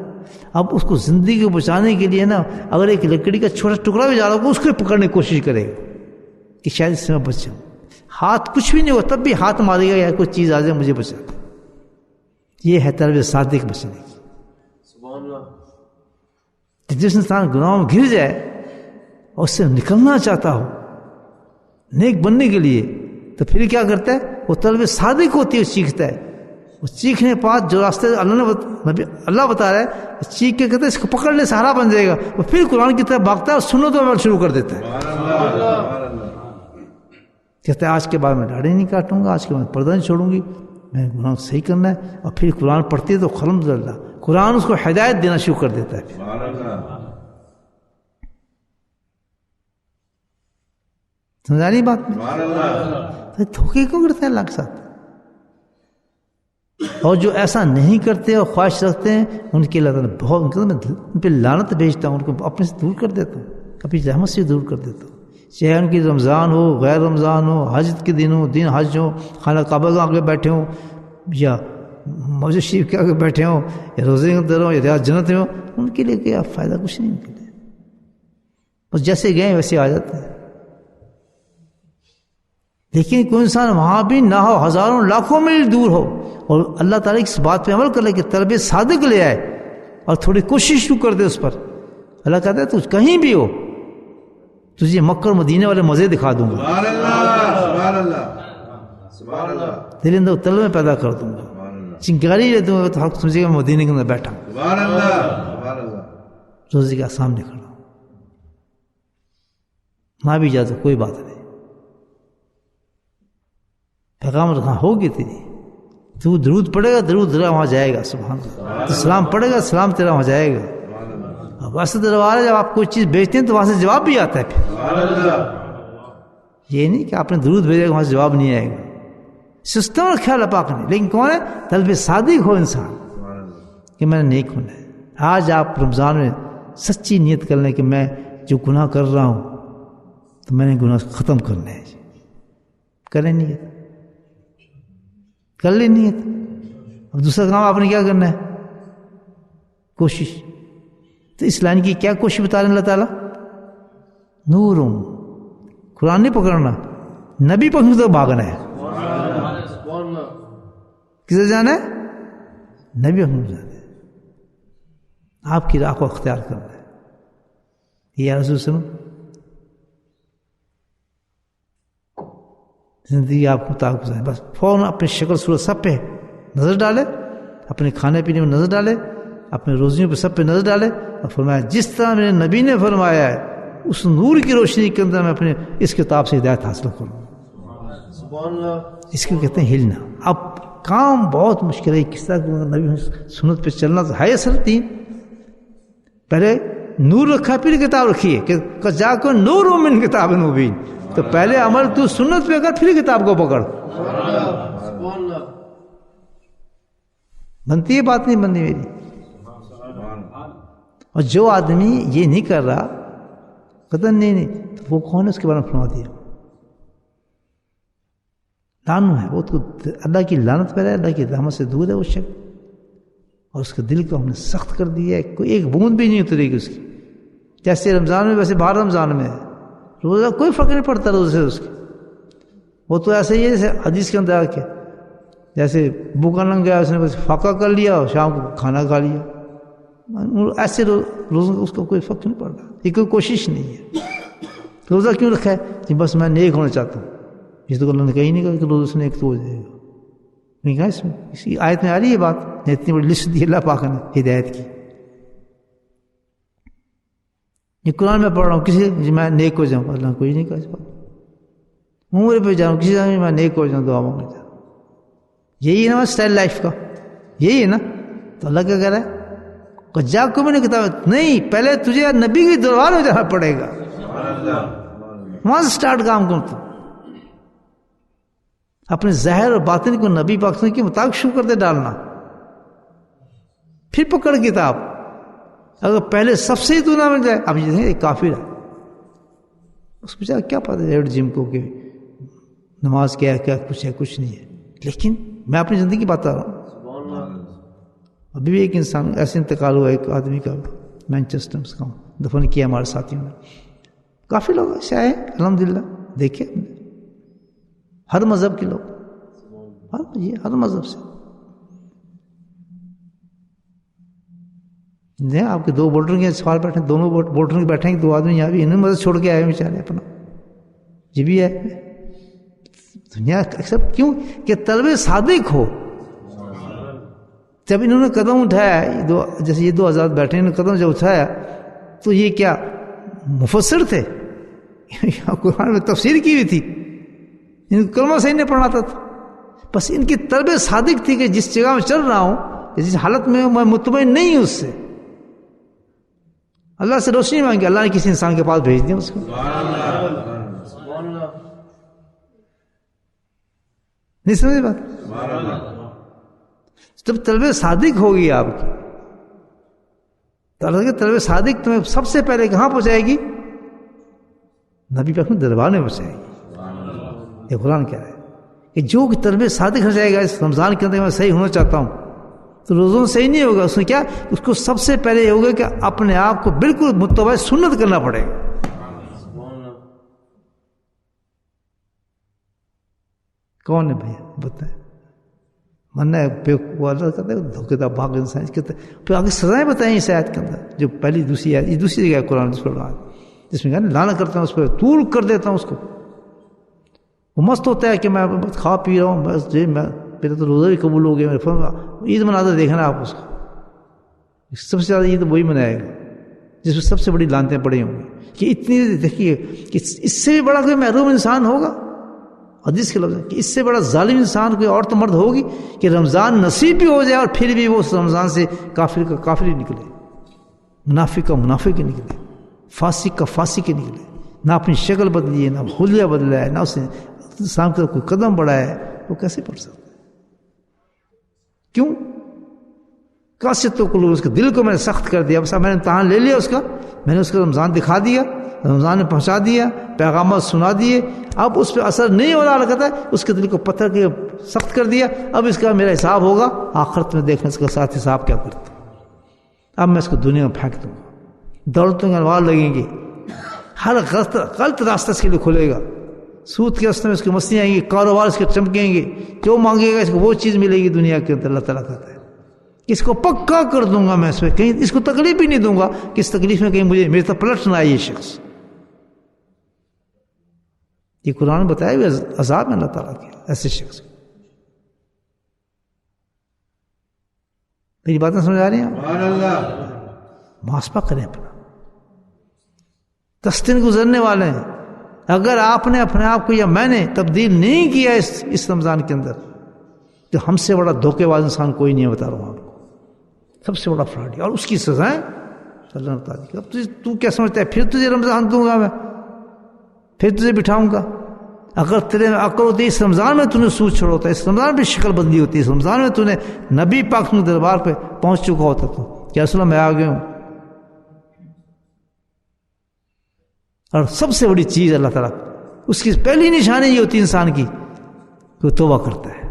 اب اس کو زندگی کو بچانے کے لیے نا، اگر ایک لکڑی کا چھوٹا ٹکڑا بھی جا رہا ہوگا اس کو پکڑنے کی کوشش کرے گا کہ شاید اس سے میں بچ جاؤں۔ ہاتھ کچھ بھی نہیں ہو تب بھی ہاتھ مارے گا یا کوئی چیز آ جائے مجھے بچا دے۔ یہ ہے طلب صادق بچنے کی۔ جس انسان گناہوں میں گر جائے اور اس سے نکلنا چاہتا ہو نیک بننے کے لیے، تو پھر کیا کرتا ہے؟ وہ طلب صادق ہوتی ہے، چیختا ہے، وہ چیخنے کے بعد جو راستے اللہ بتا رہا ہے، چیخ کے کہتا ہے اس کو پکڑ لے، سہارا بن جائے گا، وہ پھر قرآن کی طرف بھاگتا ہے اور سنتوں پہ عمل شروع کر دیتا ہے۔ کہتا ہے آج کے بعد میں داڑھی نہیں کاٹوں گا، آج کے بعد پردہ نہیں چھوڑوں گی، میں گناہ صحیح کرنا ہے، اور پھر قرآن پڑھتی ہے تو الحمدللہ قرآن اس کو ہدایت دینا شروع کر دیتا ہے۔ سمجھا نہیں بات میں؟ دھوکے کیوں کرتے ہیں اللہ کے ساتھ؟ اور جو ایسا نہیں کرتے اور خواہش رکھتے ہیں ان کے اللہ تعالیٰ بہت ان پہ لعنت بھیجتا ہوں، ان کو اپنے سے دور کر دیتا ہوں، اپنی رحمت سے دور کر دیتا ہوں، چاہے ان کی رمضان ہو، غیر رمضان ہو، حج کے دن ہو، دن حج ہو، خانہ کعبہ کے آگے بیٹھے ہوں یا مسجد شریف کے آگے بیٹھے ہوں یا روزے کے اندر ہوں یا ریاض جنت میں ہوں، ان کے لیے کیا فائدہ؟ کچھ نہیں ان کے لیے، بس جیسے گئے ویسے آ جاتے ہیں۔ لیکن کوئی انسان وہاں بھی نہ ہو، ہزاروں لاکھوں میل دور ہو، اور اللہ تعالیٰ کی اس بات پہ عمل کر لے کہ طلب صادق لے آئے اور تھوڑی کوشش شروع کر دے اس پر، اللہ کہتا ہے تو کہیں بھی ہو تجھے مکہ اور مدینے والے مزے دکھا دوں گا، تیرے اندر طلب میں پیدا کر دوں گا، چنگاری لے دوں گا تو حق سمجھے گا میں مدینے کے اندر بیٹھا ہوں، روزی کے سامنے کھڑا ہوں، نہ بھی جاتا کوئی بات نہیں، پیغام رکھا ہوگی تیری، تو درود پڑے گا، درود تیرا وہاں جائے گا، سبحان اللہ، تو سلام پڑے گا، سلام تیرا وہاں جائے گا۔ اب ایسا دربار ہے جب آپ کوئی چیز بیچتے ہیں تو وہاں سے جواب بھی آتا ہے، پھر یہ نہیں کہ آپ نے درود بھیجے گا وہاں سے جواب نہیں آئے گا، سسٹم رکھا اللہ پاک نے، لیکن کون ہے؟ طلب صادق ہو انسان کہ میں نے نیک ہونا ہے۔ آج آپ رمضان میں سچی نیت کر لیں کہ میں جو گناہ کر رہا ہوں تو میں نے گناہ ختم کرنا ہے، کریں نیت، کر لیں نیت۔ اب دوسرا کام آپ نے کیا کرنا ہے؟ کوشش۔ تو اس لائن کی کیا کوشش بتا رہے ہیں اللہ تعالیٰ؟ نورم، قرآن نہیں پکڑنا، نبی پکڑنے تو بھاگنا ہے۔ کسے جانا ہے؟ نبی پکڑنے جانا ہے، آپ کی راہ کو اختیار کرنا ہے۔ یا رسول وسلم زندگی آپ کو مطابق گزارے. بس فوراً اپنی شکل صورت سب پہ نظر ڈالے، اپنے کھانے پینے میں نظر ڈالے، اپنے روزیوں پہ سب پہ نظر ڈالے، اور فرمایا جس طرح میرے نبی نے فرمایا ہے اس نور کی روشنی کے اندر میں اپنے اس کتاب سے ہدایت حاصل کروں. اس کو کہتے ہیں ہلنا. اب کام بہت مشکل ہے. کس طرح نبی سنت پہ چلنا تو ہے اصل تین. پہلے نور رکھا پھر کتاب رکھی ہے کہ جا کو نور من کتاب مبین. تو پہلے عمل تو سنت پہ کر پھر کتاب کو پکڑ. بنتی ہے بات نہیں بنتی میری. اور جو آدمی یہ نہیں کر رہا قدر نہیں تو وہ کون ہے؟ اس کے بارے میں فرما دیا لانو ہے. وہ تو اللہ کی لعنت پر ہے، اللہ کی رحمت سے دور ہے وہ شخص. اور اس کے دل کو ہم نے سخت کر دیا ہے، کوئی ایک بوند بھی نہیں اترے گی اس کی. جیسے رمضان میں ویسے باہر رمضان میں ہے، روزہ کوئی فرق نہیں پڑتا روزے سے اس کے. وہ تو ایسے ہی ہے جیسے حدیث کے اندر آ کے جیسے بھوکا ننگ گیا، اس نے بس فاقہ کر لیا اور شام کو کھانا کھا لیا. ایسے روزہ اس کو کوئی فرق نہیں پڑتا. یہ کوئی کوشش نہیں ہے. روزہ کیوں رکھا ہے؟ کہ بس میں نیک ہونا چاہتا ہوں. اس تو اللہ نے کہیں نہیں کہا کہ روزے سے نیک تو ہو جائے گا. نہیں کہا اس میں اسی آیت میں آ رہی ہے بات. اتنی بڑی لسٹ دی اللہ پاک نے ہدایت کی. یہ قرآن میں پڑھ رہا ہوں کسی میں نیک ہو جاؤں، اللہ کوئی نہیں کہا اس بات. عمر پہ جاؤں کسی سے میں نیک ہو جاؤں، دعا مانگنے جاؤں. یہی ہے نا اسٹائل لائف کا، یہی ہے نا. تو اللہ کیا کہہ رہا ہے؟ جا کو میں نے کتاب نہیں، پہلے تجھے نبی کے دربار میں جانا پڑے گا، وہاں سے سٹارٹ کام کر. تو اپنے ظاہر اور باطن کو نبی پاک کے مطابق شروع کر دے ڈالنا، پھر پکڑ کتاب. اگر پہلے سب سے ہی تو نہ مل جائے، اب یہ ایک کافر ہے، اس کو بیچارہ کیا پتا ہے جم کو کہ نماز کیا ہے، کیا کچھ ہے، کچھ نہیں ہے. لیکن میں اپنی زندگی بتا رہا ہوں. ابھی بھی ایک انسان ایسے انتقال ہوا ایک آدمی کا مینچسٹر کا دفن کیا ہمارے ساتھیوں نے. کافی لوگ ایسے آئے الحمدللہ دیکھے ہم نے، ہر مذہب کے لوگ، ہر مذہب سے. آپ کے دو بولڈر کے سوال بیٹھے، دونوں بولڈر کے بیٹھے ہیں، دو آدمی یہاں بھی انہوں نے مذہب چھوڑ کے آئے بیچارے اپنا. یہ بھی ہے دنیا سب کیوں کہ طلب صادق ہو. جب انہوں نے قدم اٹھایا، جیسے یہ دو حضرات بیٹھے، انہوں نے قدم جب اٹھایا تو یہ کیا مفسر تھے؟ قرآن میں تفسیر کی ہوئی تھی، ان کو کلمہ صحیح نہیں پڑھنا تھا. بس ان کی طلب صادق تھی کہ جس جگہ میں چل رہا ہوں، جس حالت میں میں مطمئن نہیں ہوں اس سے، اللہ سے روشنی مانگی. اللہ نے کسی انسان کے پاس بھیج دیا اس کو. نہیں سمجھ بات؟ جب طلب صادق ہوگی آپ کی، طلب صادق تمہیں سب سے پہلے کہاں پہنچائے گی؟ نبی پاک میں دربار میں پہنچائے گی. یہ قرآن کیا ہے کہ جو طلب صادق ہو جائے گا اس رمضان کے اندر میں صحیح ہونا چاہتا ہوں، تو روزوں میں صحیح نہیں ہوگا. اس میں کیا، اس کو سب سے پہلے یہ ہوگا کہ اپنے آپ کو بالکل متبع سنت کرنا پڑے گا. کون ہے بھیا بتائیں؟ مننا ہے وہ اللہ کہتا ہے دھوکے دا بھاگ انسان کہتے ہیں. پھر آگے سزائیں بتائیں اس آیت کے اندر، جو پہلی دوسری آیت، یہ دوسری جگہ ہے قرآن جس میں کہا لانا کرتا ہوں اس پہ، دور کر دیتا ہوں اس کو. وہ مست ہوتا ہے کہ میں کھا پی رہا ہوں، بس میرا تو روزہ بھی قبول ہو گیا. میرے عید مناظر دیکھنا آپ اس کو، سب سے زیادہ عید وہی منائے گا جس میں سب سے بڑی لانتیں پڑی ہوں گی. کہ اتنی دیکھیے کہ اس سے بھی بڑا کوئی محروم انسان ہوگا. حدیث کے لفظ ہے کہ اس سے بڑا ظالم انسان کوئی اور تو مرد ہوگی کہ رمضان نصیب بھی ہو جائے اور پھر بھی وہ اس رمضان سے کافر کا کافر ہی نکلے، منافق کا منافق ہی نکلے، فاسق کا فاسق ہی نکلے. نہ اپنی شکل بدلی ہے، نہ حلیہ بدلا ہے، نہ اس نے انسان کا کوئی قدم بڑھایا ہے. وہ کیسے پڑھ سکتا ہے؟ کیوں؟ قاسیتوں کو اس کے دل کو میں نے سخت کر دیا. بس میں نے امتحان لے لیا اس کا، میں نے اس کو رمضان دکھا دیا، رمضان نے پہنچا دیا، پیغامات سنا دیے. اب اس پہ اثر نہیں ہو رہا لگتا ہے، اس کے دل کو پتھر کے سخت کر دیا. اب اس کا میرا حساب ہوگا آخرت میں، دیکھنا اس کا ساتھ حساب کیا کرتا. اب میں اس کو دنیا میں پھینک دوں گا، دولتوں کے انوار لگیں گے، ہر غلط راستہ اس کے لیے کھلے گا. سود کے راستے میں اس کی مستی آئیں گی، کاروبار اس کے چمکیں گے، جو مانگے گا اس کو وہ چیز ملے گی دنیا کے اندر. اللہ تعالیٰ کہتا ہے اس کو پکا کر دوں گا میں، اس پہ کہیں اس کو تکلیف بھی نہیں دوں گا کہ اس تکلیف میں کہیں مجھے میرے طرف پلٹ نہ آئے. یہ شخص یہ قرآن میں بتایا ہوئے عذاب ہے اللہ تعالیٰ کے ایسے شخص کو. میری باتیں سمجھ آ رہی ہیں؟ سبحان اللہ. محاسبہ کریں اپنا. 10 دن گزرنے والے ہیں. اگر آپ نے اپنے آپ کو یا میں نے تبدیل نہیں کیا اس رمضان کے اندر تو ہم سے بڑا دھوکے باز انسان کوئی نہیں ہے. بتا رہا ہوں آپ کو، سب سے بڑا فراڈ ہے، اور اس کی سزائیں اللہ نے بتا دی. اب تو کیا سمجھتا ہے پھر تجھے رمضان دوں گا میں، پھر تجھے بٹھاؤں گا؟ اگر تیرے میں عقل ہوتی اس رمضان میں تو نے سود چھوڑا، اس رمضان میں شکل بدلی ہوتی، اس رمضان میں تو نے نبی پاک کے دربار پہ پہنچ چکا ہوتا تو کہ رسول اللہ میں آ گیا ہوں. اور سب سے بڑی چیز اللہ تعالیٰ اس کی پہلی نشانی یہ ہوتی ہے انسان کی کہ وہ توبہ کرتا ہے.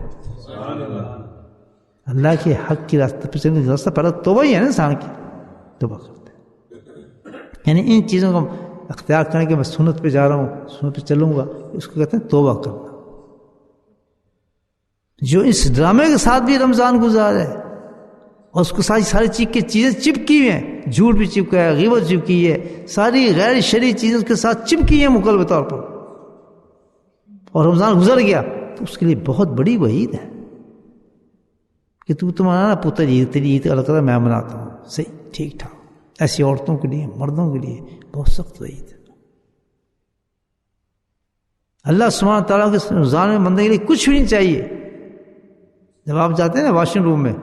اللہ کے حق کی راستہ پہ چلنے کا راستہ پہلا توبہ ہی ہے نا انسان کی. توبہ کرتا ہے، یعنی ان چیزوں کو اختیار کرنے کہ میں سنت پہ جا رہا ہوں، سنت پہ چلوں گا، اس کو کہتے ہیں توبہ کرنا. جو اس ڈرامے کے ساتھ بھی رمضان گزار ہے اور اس کو ساری چیزیں چپکی ہوئی ہیں، جھوٹ بھی چپکا ہے، غیبت چپکی ہے، ساری غیر شرعی چیزیں اس کے ساتھ چپکی ہیں مکمل طور پر، اور رمضان گزر گیا تو اس کے لیے بہت بڑی وعید ہے کہ تو منانا پتر عید، تیری عید اللہ تعالیٰ میں مناتا ہوں. صحیح، ٹھیک ٹھاک. ایسی عورتوں کے لیے، مردوں کے لیے بہت سخت وعید ہے. اللہ سبحانہ تعالیٰ کے رمضان میں بندے کے لیے کچھ بھی نہیں چاہیے. جب آپ جاتے ہیں نا واش روم میں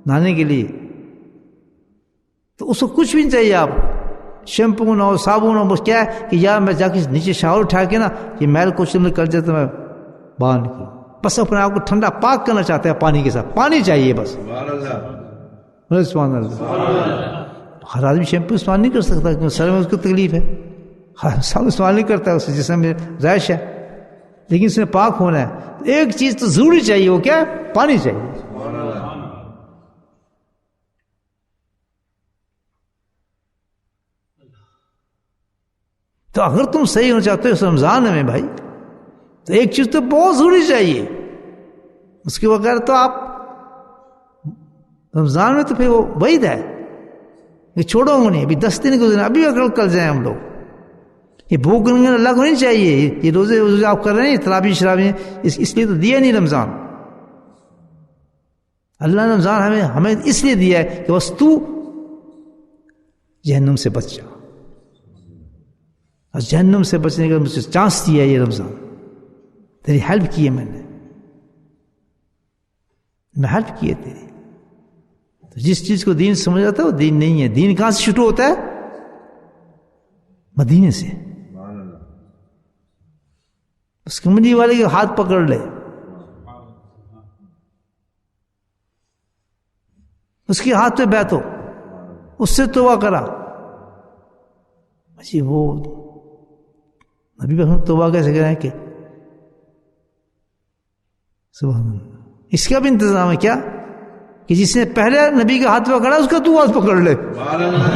نہانے کے لیے تو اس کو کچھ بھی نہیں چاہیے. آپ شیمپو نہ ہو، صابن ہو، بس کیا ہے کہ یار میں جا کے نیچے شاور اٹھا کے نا یہ میل کوشش میں کر جاتا میں باہر نکلوں. بس اپنے آپ کو ٹھنڈا پاک کرنا چاہتے ہیں پانی کے ساتھ. پانی چاہیے بس. سبحان اللہ. سبحان اللہ. ہر آدمی شیمپو استعمال نہیں کر سکتا کیونکہ سر میں اس کو تکلیف ہے. ہر سال استعمال نہیں کرتا ہے، اس جسم میں رائش ہے، لیکن اس میں پاک ہونا ہے. ایک چیز تو ضروری چاہیے، وہ کیا ہے؟ پانی چاہیے. سبحان اللہ. تو اگر تم صحیح ہونا چاہتے ہو اس رمضان میں بھائی تو ایک چیز تو بہت ضروری چاہیے. اس کے بغیر تو آپ رمضان میں تو پھر وہ وعید ہے یہ چھوڑو گے نہیں. ابھی 10 دن گزرے، ابھی اگر کل جائیں ہم لوگ. یہ بھوک گنگن اللہ کو نہیں چاہیے. یہ روزے آپ کر رہے ہیں ترابی شرابی، اس لیے تو دیا نہیں رمضان. اللہ نے رمضان ہمیں اس لیے دیا ہے کہ بس تو جہنم سے بچ جا. اور جہنم سے بچنے کا مجھے چانس دیا ہے یہ رمضان. تیری ہیلپ کی ہے میں ہیلپ کی ہے تیری. تو جس چیز کو دین سمجھ جاتا ہے وہ دین نہیں ہے. دین کہاں سے شروع ہوتا ہے؟ مدینے سے. سبحان اللہ. اس کمنی والے کے ہاتھ پکڑ لے، اس کے ہاتھ پہ بیٹھو، اس سے توبہ کرا. جی وہ نبی ہم توبہ کیسے کریں کہ سبحان اللہ. اس کا بھی انتظام ہے کیا کہ جس نے پہلے نبی کے ہاتھ پکڑا اس کا تو ہاتھ پکڑ لے، سبحان اللہ.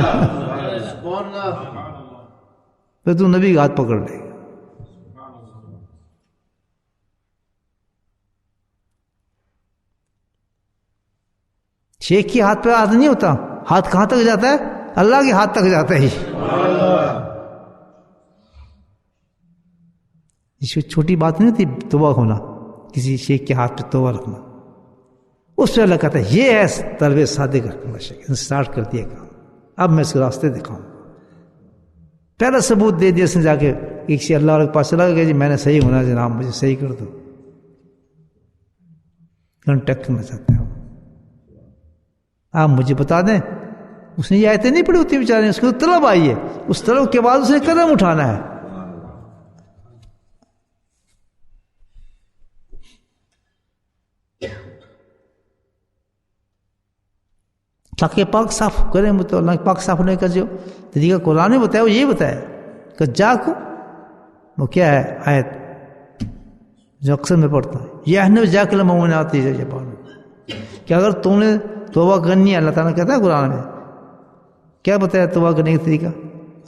سبحان اللہ. پھر تو نبی کا ہاتھ پکڑ لے. شیخ کے ہاتھ پہ ہاتھ نہیں ہوتا. ہاتھ کہاں تک جاتا ہے؟ اللہ کے ہاتھ تک جاتا ہے. اس کو چھوٹی بات نہیں ہوتی توبہ ہونا، کسی شیخ کے ہاتھ پہ توبہ رکھنا. اس پہ اللہ کہتا ہے یہ ہے طلب صادق رکھنا. شیخ اسٹارٹ کر دیا کام، اب میں اس کے راستے دکھاؤں. پہلا ثبوت دے دیا اس نے جا کے کسی اللہ والے کے پاس چلا گیا، جی میں نے صحیح ہونا جناب، مجھے صحیح کر دو. کانٹیکٹ کرنا چاہتے ہوں آپ مجھے بتا دیں. اس نے یہ آیتیں نہیں پڑھی ہوتی بیچارے، اس کو طلب آئی ہے. اس طلب کے بعد اسے قدم اٹھانا ہے. تاکہ پاک صاف کریں. تو اللہ پاک صاف ہونے کا جو طریقہ قرآن نے بتایا وہ یہ بتایا کہ جا کو وہ کیا ہے آیت جو اکثر میں پڑھتا ہے، یہ ہے جا کے لمحہ آتی ہے کہ اگر تم نے توبہ کرنی ہے، اللہ تعالیٰ کہتا ہے قرآن میں کیا بتایا توبہ کرنے کا طریقہ؟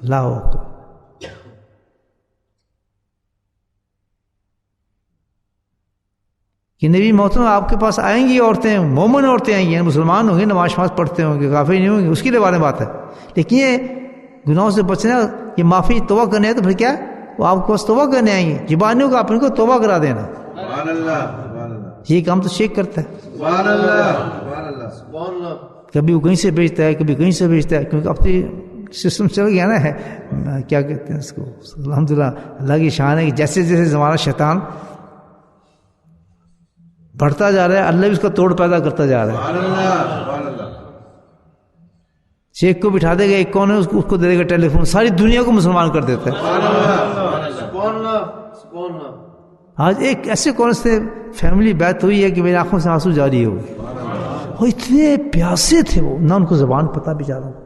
اللہ اکبر. کہ نبی محترم آپ کے پاس آئیں گی عورتیں، مومن عورتیں آئیں گی، مسلمان ہوں گے، نماز پڑھتے ہوں گے، کافی نہیں ہوں گے، اس کے لیے بارے بات ہے. لیکن یہ گناہوں سے بچنا، یہ معافی توبہ کرنے ہے تو پھر کیا وہ آپ کو بس توبہ کرنے آئیں گے. زبانیوں کا آپ ان کو توبہ کرا دینا. سبحان اللہ سبحان اللہ یہ کام تو شیخ کرتا ہے. سبحان اللہ سبحان اللہ سبحان اللہ. کبھی وہ کہیں سے بیچتا ہے, کبھی کہیں سے بیچتا ہے, کیونکہ اب تو سسٹم چل گیا نا ہے. کیا کہتے ہیں اس کو, الحمدللہ اللہ کی شان ہے کہ جیسے جیسے ہمارا شیطان بڑھتا جا رہا ہے, اللہ بھی اس کا توڑ پیدا کرتا جا رہا ہے. سبحان اللہ سبحان اللہ. شیخ کو بٹھا دے گا ایک کونے, اس کو دے دے گا ٹیلی فون, ساری دنیا کو مسلمان کر دیتا ہے. سبحان اللہ سبحان اللہ سبحان اللہ. آج ایک ایسے کونے سے فیملی بیت ہوئی ہے کہ میری آنکھوں سے آنسو جاری ہو گئے. وہ اتنے پیاسے تھے, وہ نہ ان کو زبان پتہ بیچاروں کو,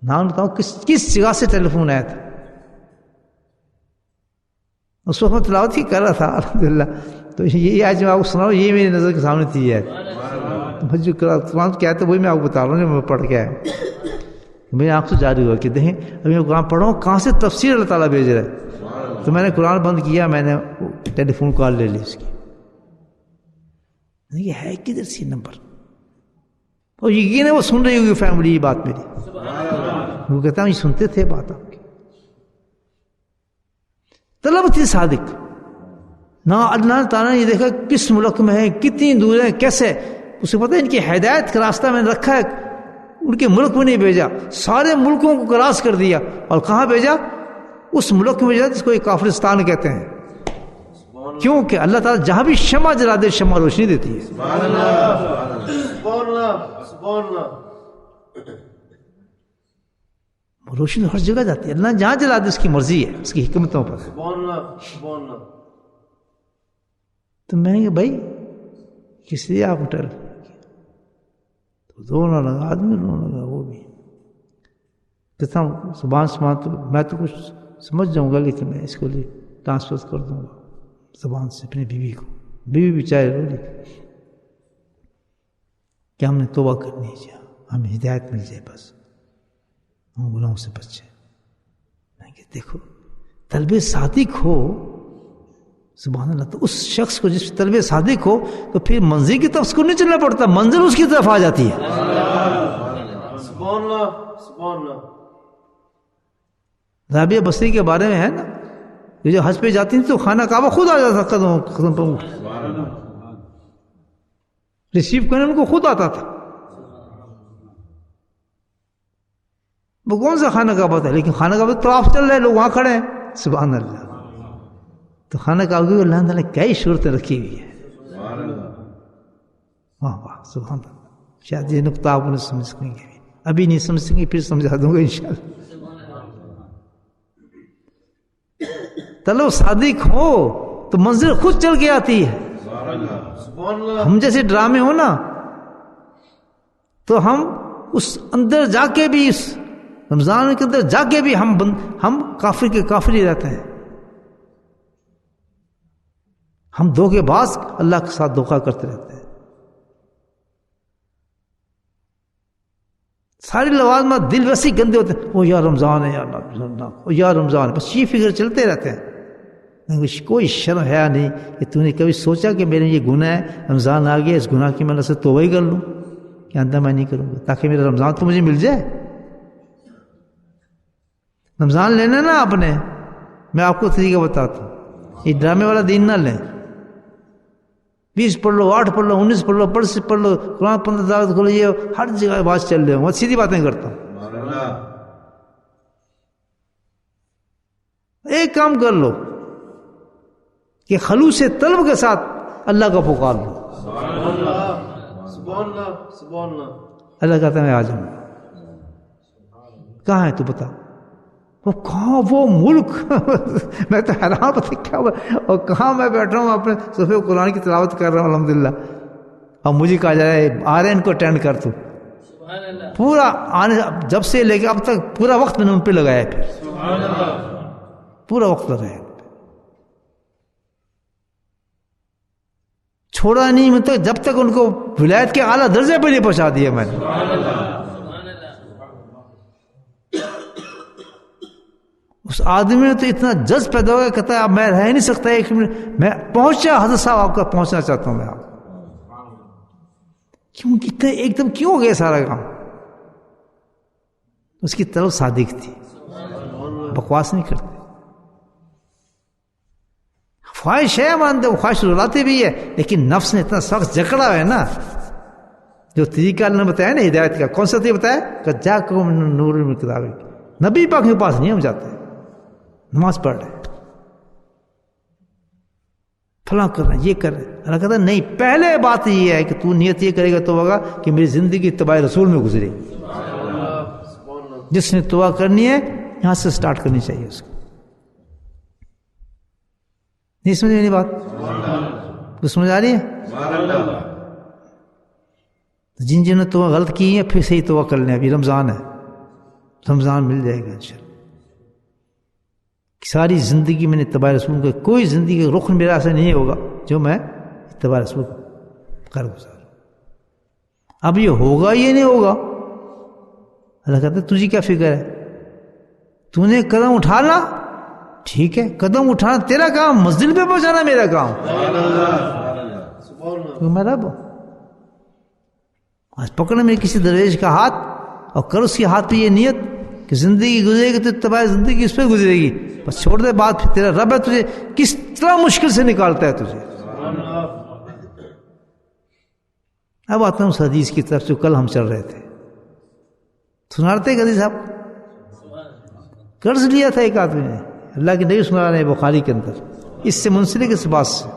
نہ ان بتاؤں کس جگہ سے ٹیلی فون آیا تھا. اس وقت میں تلاوت ہی کر رہا تھا الحمدللہ. تو یہ آج میں آپ کو سناؤں, یہ میری نظر کے سامنے تھی. ہے تو جو قرآن کیا ہے وہی میں آپ کو بتا رہا ہوں, جو میں پڑھ کے آیا. میری آنکھ سے جاری ہوا کہ دیکھیں ابھی میں قرآن پڑھ رہا ہوں, کہاں سے تفسیر اللہ تعالیٰ بھیج رہا ہے. تو میں نے قرآن بند کیا, میں نے ٹیلی فون کال لے لی اس کی. یہ ہے کدھر سی نمبر, اور یقین ہے وہ سن رہی ہوگی فیملی یہ بات میری. وہ کہتا ہوں یہ سنتے تھے بات آپ کی. طلب تھی صادق. نہ اللہ تعالیٰ نے یہ دیکھا کس ملک میں ہے, کتنی دور ہے, کیسے, اسے پتہ ہے ان کی ہدایت کا راستہ میں نے رکھا ہے. ان کے ملک میں نہیں بھیجا, سارے ملکوں کو کراس کر دیا. اور کہاں بھیجا؟ اس ملک میں بھیجا جس کو ایک کافرستان کہتے ہیں. کیونکہ اللہ تعالیٰ جہاں بھی شمع جلا دے, شمع روشنی دیتی ہے. سبحان اللہ سبحان اللہ سبحان اللہ. روشنی ہر جگہ جاتی ہے. اللہ جہاں جلا دے اس کی مرضی ہے, اس کی حکمتوں پر. سبحان اللہ سبحان اللہ. تو میں نے کہا بھائی کس لیے آپ ٹر, تو رونا لگا, آدمی رونا لگا. وہ بھی کہتا ہوں زبان تو میں تو کچھ سمجھ جاؤں گا, لیکن میں اس کو لیے ٹرانسفر کر دوں گا زبان سے اپنی بیوی کو. بیوی بھی چاہے رو لی کہ ہم نے توبہ کرنی ہے, ہمیں ہدایت مل جائے, بس ہم گناہوں سے بچ جائے. میں کہ دیکھو طلب صادق ہو, سبحان اللہ, تو اس شخص کو جس طلب صادق ہو تو پھر منزل کی طرف اس کو نہیں چلنا پڑتا, منزل اس کی طرف آ جاتی ہے. سبحان اللہ سبحان اللہ. رابعہ بصری کے بارے میں ہے نا, یہ جو حج پہ جاتی تھی تو خانہ کعبہ خود آ جاتا قدم پر, ریسیو کرنے ان کو خود آتا تھا. وہ کون سا خانہ کعبہ تھا, لیکن خانہ کعبہ طواف چل رہے ہیں, لوگ وہاں کھڑے ہیں. سبحان اللہ. تو خانہ کعبہ کی اللہ تعالیٰ نے کئی صورتیں رکھی ہوئی ہے. واہ واہ سبحان اللہ. شاید یہ نقطہ آپ نے سمجھ سکیں گے, ابھی نہیں سمجھ سکیں گے, پھر سمجھا دوں گا انشاءاللہ. طلب صادق ہو تو منزل خود چل کے آتی ہے. ہم جیسے ڈرامے ہو نا, تو ہم اس اندر جا کے بھی, اس رمضان کے اندر جا کے بھی ہم کافر کے کافر ہی رہتے ہیں. ہم دھوکے باز اللہ کے ساتھ دھوکہ کرتے رہتے ہیں. ساری لوازمات دل ویسے ہی گندے ہوتے ہیں, او یا رمضان ہے, یا رمضان ہے, بس یہ فکر چلتے رہتے ہیں. کوئی شرم ہے نہیں کہ تو نے کبھی سوچا کہ میرے یہ گناہ ہے, رمضان آ گیا, اس گناہ کی میں سے توبہ ہی کر لوں, کہ اندر میں نہیں کروں گا تاکہ میرا رمضان تو مجھے مل جائے. رمضان لینا نا آپ نے, میں آپ کو طریقہ بتاتا ہوں, یہ ڈرامے والا دین نہ لیں. 20 پڑھ لو, 8 پڑھ لو, 19 پڑھ لو, 25 پڑھ لو, قرآن 15 دعوت کھولو, یہ ہر جگہ بات چل رہے ہوں. بہت سیدھی باتیں کرتا ہوں. ایک کام کر لو کہ خلوص طلب کے ساتھ اللہ کا پکار لو. اللہ کہتا ہے میں آ جاؤں. کہاں ہے تو بتا, وہ کہاں, وہ ملک میں تو حیران پتہ کیا ہوا, اور کہاں میں بیٹھا ہوں اپنے صفحے قرآن کی تلاوت کر رہا ہوں الحمدللہ, اور مجھے کہا جا رہا ہے آ رہے ان کو اٹینڈ کر. تو پورا آنے جب سے لے کے اب تک پورا وقت میں نے ان پہ لگایا, پھر پورا وقت لگایا, چھوڑا نہیں, مطلب جب تک ان کو ولایت کے اعلیٰ درجے پہ نہیں پہنچا دیا میں نے. اس آدمی میں تو اتنا جذب پیدا ہو گیا, کہتا ہے اب میں رہ نہیں سکتا, 1 منٹ میں پہنچا, حضرت صاحب آپ کا پہنچنا چاہتا ہوں میں. آپ کیوں کتنے ایک دم کیوں ہو گیا سارا کام؟ اس کی طرف صادق تھی, بکواس نہیں کرتے. خواہش ہے مانتے، وہ خواہش رلاتے بھی ہے، لیکن نفس نے اتنا سخت جکڑا ہے نا. جو طریقہ اللہ نے بتایا نا ہدایت کا، کون سا طریقہ بتایا کہ جا کو نور من کتابی، نبی پاک کے پاس نہیں ہم جاتے، نماز پڑھ رہے فلاں کر رہے، یہ کر رہے. اللہ کہتا ہے نہیں، پہلے بات یہ ہے کہ تو نیت یہ کرے گا تو ہوگا کہ میری زندگی اتباع رسول میں گزرے. جس نے توبہ کرنی ہے یہاں سے سٹارٹ کرنی چاہیے اس کو. نہیں سمجھ میری بات؟ کچھ سمجھ آ رہی ہے؟ جن جنہوں نے توبہ غلط کی ہے پھر صحیح توبہ کر لیں. ابھی رمضان ہے، رمضان مل جائے گا انشاءاللہ. ساری زندگی میں نے اتباع رسول کا کوئی زندگی کا رخ میرا ایسا نہیں ہوگا جو میں اتباع رسول کر گزاروں. اب یہ ہوگا یہ نہیں ہوگا، اللہ کہتا ہے تجھے کیا فکر ہے، تو نے قدم اٹھانا ٹھیک ہے، قدم اٹھانا تیرا کام، مسجد پہ پہنچانا میرا کام. میں رب آج پکڑنا میرے کسی درویش کا ہاتھ اور کر اس کے ہاتھ پہ یہ نیت کہ زندگی گزرے گی تو اتباع زندگی اس پہ گزرے گی، بس چھوڑ دے بات. پھر تیرا رب ہے تجھے کس طرح مشکل سے نکالتا ہے تجھے. اب آتا ہوں اس حدیث کی طرف جو کل ہم چل رہے تھے. سناتے قاضی صاحب قرض لیا تھا ایک آدمی نے، اللہ کے نبی سنا رہے ہیں بخاری کے اندر، اس سے منسلک اس بات سے،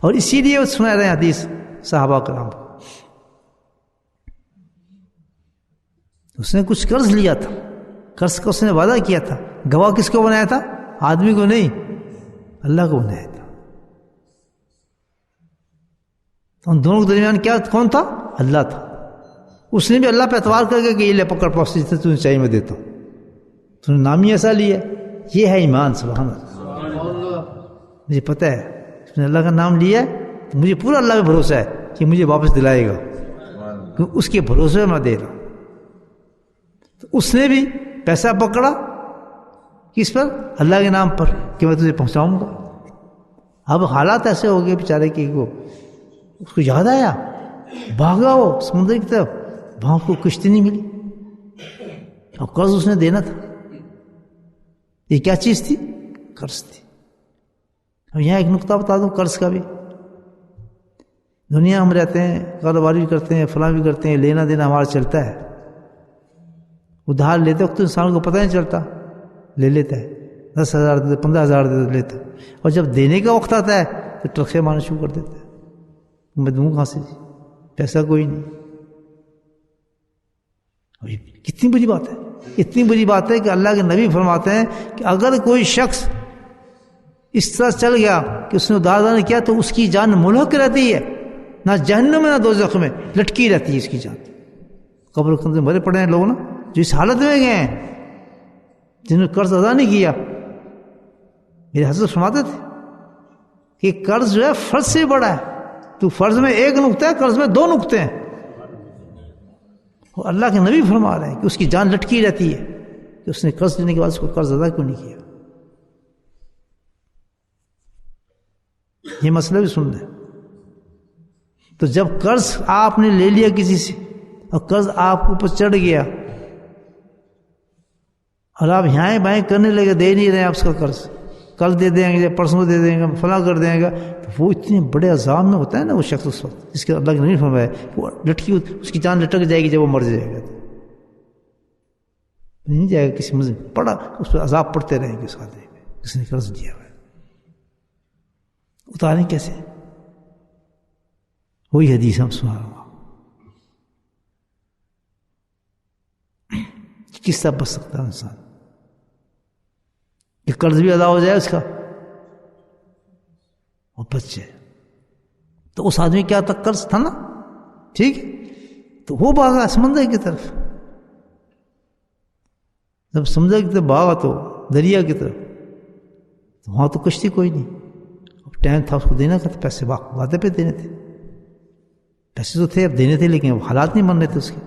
اور اسی لیے وہ سنا رہے ہیں حدیث صحابہ کرام کو. اس نے کچھ قرض لیا تھا، قرض کا اس نے وعدہ کیا تھا. گواہ کس کو بنایا تھا؟ آدمی کو نہیں، اللہ کو بنایا تھا. تو ان دونوں کے درمیان کیا کون تھا؟ اللہ تھا. اس نے بھی اللہ پہ اعتبار کر کے کہ یہ لے پکڑ پوسٹ جتنے تجھے چاہیے میں دیتا ہوں. تو نے نام ہی ایسا لیا. یہ ہے ایمان. سبحان اللہ. مجھے پتہ ہے اس نے اللہ کا نام لیا ہے تو مجھے پورا اللہ پہ بھروسہ ہے کہ مجھے واپس دلائے گا، کیونکہ اس کے بھروسے میں دے رہا ہوں. تو اس نے بھی پیسہ پکڑا کس پر؟ اللہ کے نام پر کہ میں تجھے پہنچاؤں گا. اب حالات ایسے ہو گئے بیچارے کہ وہ اس کو یاد آیا، بھاگا وہ سمندر کی طرف، وہاں کو کشتی نہیں ملی اور قرض اس نے دینا تھا. یہ کیا چیز تھی؟ قرض تھی. اب یہاں ایک نقطہ بتا دوں قرض کا بھی. دنیا ہم رہتے ہیں، کاروبار بھی کرتے ہیں، فلاں بھی کرتے ہیں، لینا دینا ہمارا چلتا ہے. ادھار لیتے وقت انسان کو پتہ نہیں چلتا، لے لیتا ہے، 10,000 دے 15,000 دے لیتا ہے، اور جب دینے کا وقت آتا ہے تو ٹرکے مارنا شروع کر دیتا ہے. میں دوں کہاں سے؟ پیسہ کوئی نہیں. کتنی بری بات ہے، اتنی بری بات ہے کہ اللہ کے نبی فرماتے ہیں کہ اگر کوئی شخص اس طرح چل گیا کہ اس نے ادھار کیا تو اس کی جان ملحق رہتی ہے، نہ جہنم میں نہ دوزخ میں، لٹکی رہتی ہے اس کی جان. قبر کے اندر مرے پڑے ہیں لوگ نا جو اس حالت میں گئے ہیں، جنہوں نے قرض ادا نہیں کیا. میرے حضرت فرماتے تھے کہ قرض جو ہے فرض سے بڑا ہے. تو فرض میں ایک نقطہ ہے، قرض میں 2 نقطے ہیں. اور اللہ کے نبی فرما رہے ہیں کہ اس کی جان لٹکی رہتی ہے کہ اس نے قرض لینے کے بعد اس کو قرض ادا کیوں نہیں کیا. یہ مسئلہ بھی سن لیں. تو جب قرض آپ نے لے لیا کسی سے اور قرض آپ کو اوپر چڑھ گیا اور آپ یہاں بائیں کرنے لگے، دے نہیں رہے آپ اس کا قرض، کل دے دیں گے، پرسوں دے دیں گے، فلاں کر دیں گے، تو وہ اتنے بڑے عذاب میں ہوتا ہے نا وہ شخص اس وقت، جس کے اللہ کے نہیں فرمایا وہ لٹکی، اس کی جان لٹک جائے گی جب وہ مر جائے گا. نہیں جائے گا کسی مزے پڑا، اس پہ عذاب پڑتے رہیں گے اس آدمی پہ جس نے قرض دیا ہوا ہے. اتاریں کیسے؟ وہی حدیث ہم سنا رہا ہوں. کس طرح بچ سکتا ہے انسان کہ قرض بھی ادا ہو جائے اس کا اور بچ جائے. تو اس آدمی کیا تک قرض تھا نا، ٹھیک ہے، تو وہ بھاگا سمندر کی طرف. جب سمندر کی طرف بھاگا تو دریا کی طرف، تو وہاں تو کشتی کوئی نہیں. اب ٹائم تھا اس کو دینا تھا، پیسے وعدے پہ دینے تھے، پیسے تو تھے اب دینے تھے، لیکن اب حالات نہیں بن رہے تھے اس کے.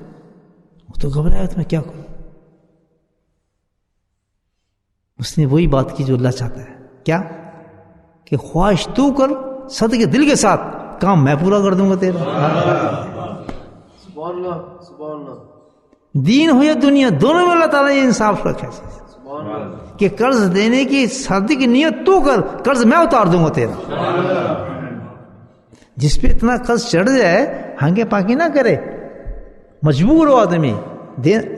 وہ تو گھبرایا تو میں کیا کروں. اس نے وہی بات کی جو اللہ چاہتا ہے، کیا کہ خواہش تو کر صدقے دل کے ساتھ، کام میں پورا کر دوں گا تیرا. سبحان اللہ، سبحان اللہ. دین ہو یا دنیا دونوں میں اللہ تعالیٰ نے انصاف رکھا ہے. کہ قرض دینے کی شادی کی نیت تو کر، قرض میں اتار دوں گا تیرا۔ جس پہ اتنا قرض چڑھ جائے ہنگے پاکی نہ کرے، مجبور ہو آدمی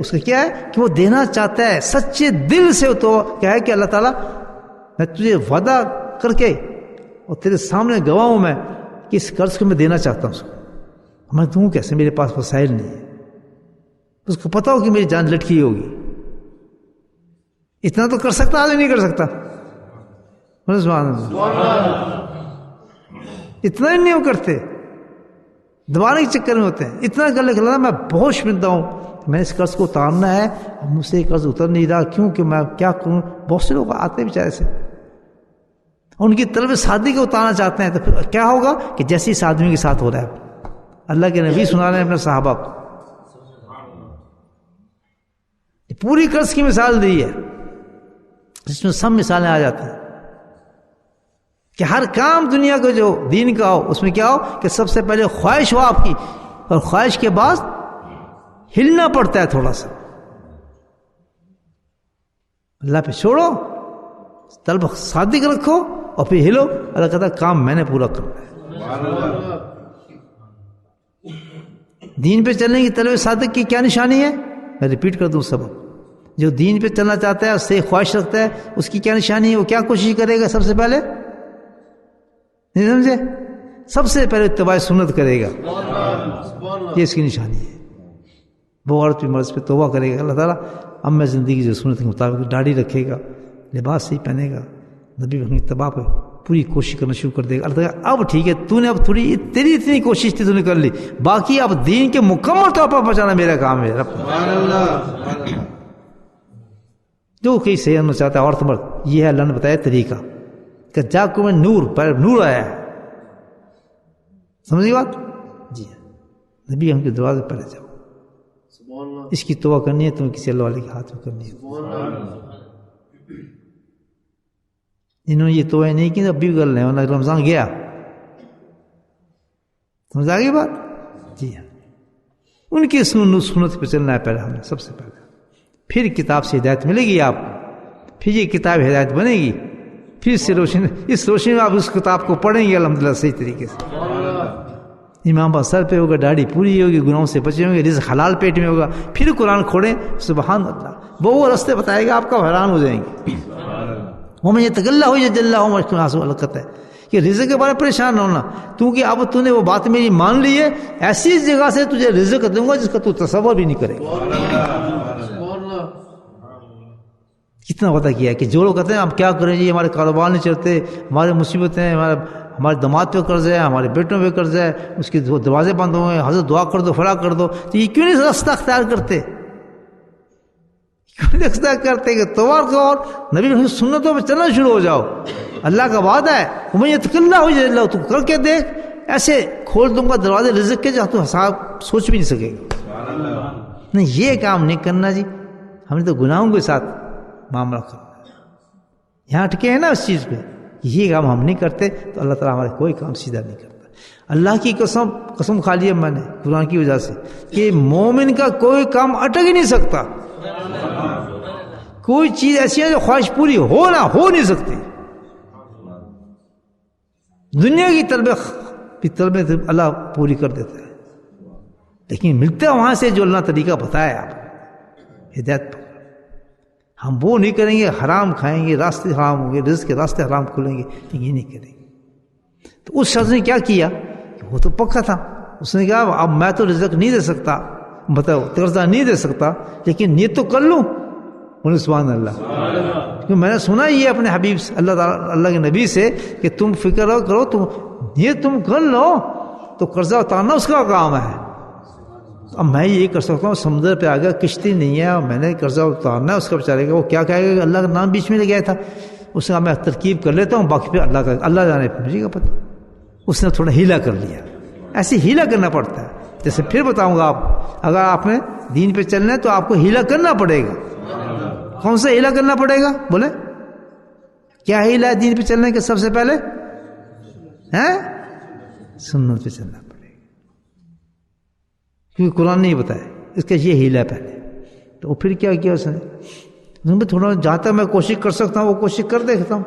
اس کا کیا ہے کہ وہ دینا چاہتا ہے سچے دل سے، تو کیا ہے کہ اللہ تعالیٰ میں تجھے وعدہ کر کے اور تیرے سامنے گواہ ہوں میں کہ اس قرض کو میں دینا چاہتا ہوں، اس کو میں دوں کیسے، میرے پاس وسائل نہیں ہے، اس کو پتا ہو کہ میری جان لٹکی ہوگی۔ اتنا تو کر سکتا، آدمی نہیں کر سکتا، سبحان اللہ، اتنا ہی نہیں وہ کرتے، دبانے کے چکر میں ہوتے ہیں۔ اتنا کر لے کہ اللہ میں بہت شرمندہ ہوں، میں اس قرض کو اتارنا ہے، مجھ سے قرض اتر نہیں رہا، کیوں کہ میں کیا کروں۔ بہت سے لوگ آتے ہیں بیچارے سے، ان کی طلب شادی کو اتارنا چاہتے ہیں، تو پھر کیا ہوگا کہ جیسے اس آدمی کے ساتھ ہو رہا ہے، اللہ کے نبی سنا رہے ہیں اپنے صحابہ کو، پوری قرض کی مثال دی ہے جس میں سب مثالیں آ جاتی ہیں کہ ہر کام دنیا کا جو دین کا ہو اس میں کیا ہو کہ سب سے پہلے خواہش ہو آپ کی، اور خواہش کے بعد ہلنا پڑتا ہے تھوڑا سا، اللہ پہ چھوڑو، طلب صادق رکھو اور پھر ہلو، اللہ کہتا ہے کام میں نے پورا کرنا ہے۔ دین پہ چلنے کی طلب صادق کی کیا نشانی ہے؟ میں ریپیٹ کر دوں سبق، جو دین پہ چلنا چاہتا ہے، اس سے خواہش رکھتا ہے، اس کی کیا نشانی ہے؟ وہ کیا کوشش کرے گا؟ سب سے پہلے نہیں سمجھے، سب سے پہلے اتباع سنت کرے گا، یہ اس کی نشانی ہے۔ وہ عورت بھی مرض پہ توبہ کرے گا، اللہ تعالیٰ اب میں زندگی جو سنت کے مطابق داڑھی رکھے گا، لباس صحیح پہنے گا، نبی اپنی اتباع پہ پوری کوشش کرنا شروع کر دے گا۔ اللہ تعالیٰ اب ٹھیک ہے، تو نے اب تھوڑی تیری اتنی کوشش تھی تو نے کر لی، باقی اب دین کے مکمل طور پر بچانا میرا کام ہے رب۔ جو کہیں صحیح ہونا چاہتا ہے عورت مرد، یہ ہے اللہ نے بتایا طریقہ کہ جا کو میں نور پر نور آیا ہے، سمجھے بات؟ جی نبی ہم کے دروازے پر جاؤ، اس کی توبہ کرنی ہے تمہیں کسی اللہ والے کے ہاتھ میں کرنی ہے۔ انہوں نے یہ توبہ نہیں کی، اب بھی کر لیں، ورنہ رمضان گیا، سمجھ آ گئی بات؟ جی ہاں، ان کی سنت پہ چلنا ہے پہلے، ہم نے سب سے پہلے، پھر کتاب سے ہدایت ملے گی آپ کو، پھر یہ کتاب ہدایت بنے گی، پھر اس سے روشنی، اس روشنی میں آپ اس کتاب کو پڑھیں گے الحمدللہ صحیح طریقے سے۔ امام پر سر پہ ہوگا، داڑھی پوری ہوگی، گناہوں سے بچے ہوں گے، رزق حلال پیٹ میں ہوگا، پھر قرآن کھوڑیں، سبحان اللہ، وہ رستے بتائے گا، آپ کا حیران ہو جائیں گے۔ وہ میں یہ تگلّہ ہو یا جلّہ ہو مشکل القت ہے کہ رزق کے بارے میں پریشان نہ ہونا، کیونکہ اب تو نے وہ بات میری مان لی ہے، ایسی جگہ سے تجھے رزق دوں گا جس کا تو تصور بھی نہیں کرے گا۔ کتنا وعدہ کیا ہے کہ جو لوگ کہتے ہیں ہم کیا کریں جی، ہمارے کاروبار نہیں چلتے، ہمارے مصیبتیں ہیں، ہمارے دماد پہ قرض ہے، ہمارے بیٹوں پہ قرض ہے، اس کے دروازے بند ہوئے، حضرت دعا کر دو، فلاں کر دو، تو یہ کیوں نہیں راستہ اختیار کرتے؟ کیوں نہیں اختیار کرتے کہ توبہ کرو اور نبی کی سنتوں پہ چلنا شروع ہو جاؤ؟ اللہ کا وعدہ ہے، میں یتقی ہو جائے اللہ، تو کر کے دیکھ، ایسے کھول دوں گا دروازے رزق کے، جہاں تو حساب سوچ بھی نہیں سکے گا۔ نہیں، یہ کام نہیں کرنا جی، ہم نے تو گناہوں کے ساتھ معاملہ کرنا ہے، یہاں اٹکے ہیں نا اس چیز پہ، یہ کام ہم نہیں کرتے تو اللہ تعالیٰ ہمارے کوئی کام سیدھا نہیں کرتا۔ اللہ کی قسم کھا لی ہے میں نے قرآن کی وجہ سے کہ مومن کا کوئی کام اٹک ہی نہیں سکتا، کوئی چیز ایسی ہے جو خواہش پوری ہو نہ ہو نہیں سکتی۔ دنیا کی طلبیں اللہ پوری کر دیتا ہے، لیکن ملتا ہے وہاں سے جو اللہ طریقہ بتایا آپ ہدایت پر، ہم وہ نہیں کریں گے، حرام کھائیں گے، راستے حرام ہوں گے، رزق کے راستے حرام کھلیں گے، یہ نہیں کریں گے۔ تو اس شخص نے کیا کیا، وہ تو پکا تھا، اس نے کہا اب میں تو رزق نہیں دے سکتا، بتاؤ قرضہ نہیں دے سکتا، لیکن نیت تو کر لوں۔ بولے سبحان اللہ، کیونکہ میں نے سنا یہ اپنے حبیب سے، اللہ کے نبی سے کہ تم فکر کرو، تم نیت تم کر لو تو قرضہ اتارنا اس کا کام ہے۔ اب میں یہ کر سکتا ہوں، سمندر پہ آ گیا، کشتی نہیں ہے، میں نے قرضہ اتارنا ہے اس کا بیچارے کا، وہ کیا کہے گا کہ اللہ کا نام بیچ میں لے گیا تھا، اس نے کہا میں ترکیب کر لیتا ہوں، باقی پہ اللہ جانے پہ مجھے کا پتہ۔ اس نے تھوڑا ہیلا کر لیا، ایسے ہیلا کرنا پڑتا ہے، جیسے پھر بتاؤں گا آپ، اگر آپ نے دین پہ چلنا ہے تو آپ کو ہیلا کرنا پڑے گا۔ کون سا ہیلا کرنا پڑے گا؟ بولے کیا ہیلا ہے دین پہ چلنے کے؟ سب سے پہلے سنت پہ چلنا پڑے گا، کیونکہ قرآن نہیں بتایا اس کا یہ ہیلا ہے پہلے۔ تو پھر کیا کیا اس نے؟ میں تھوڑا جہاں تک میں کوشش کر سکتا ہوں وہ کوشش کر دیکھتا ہوں،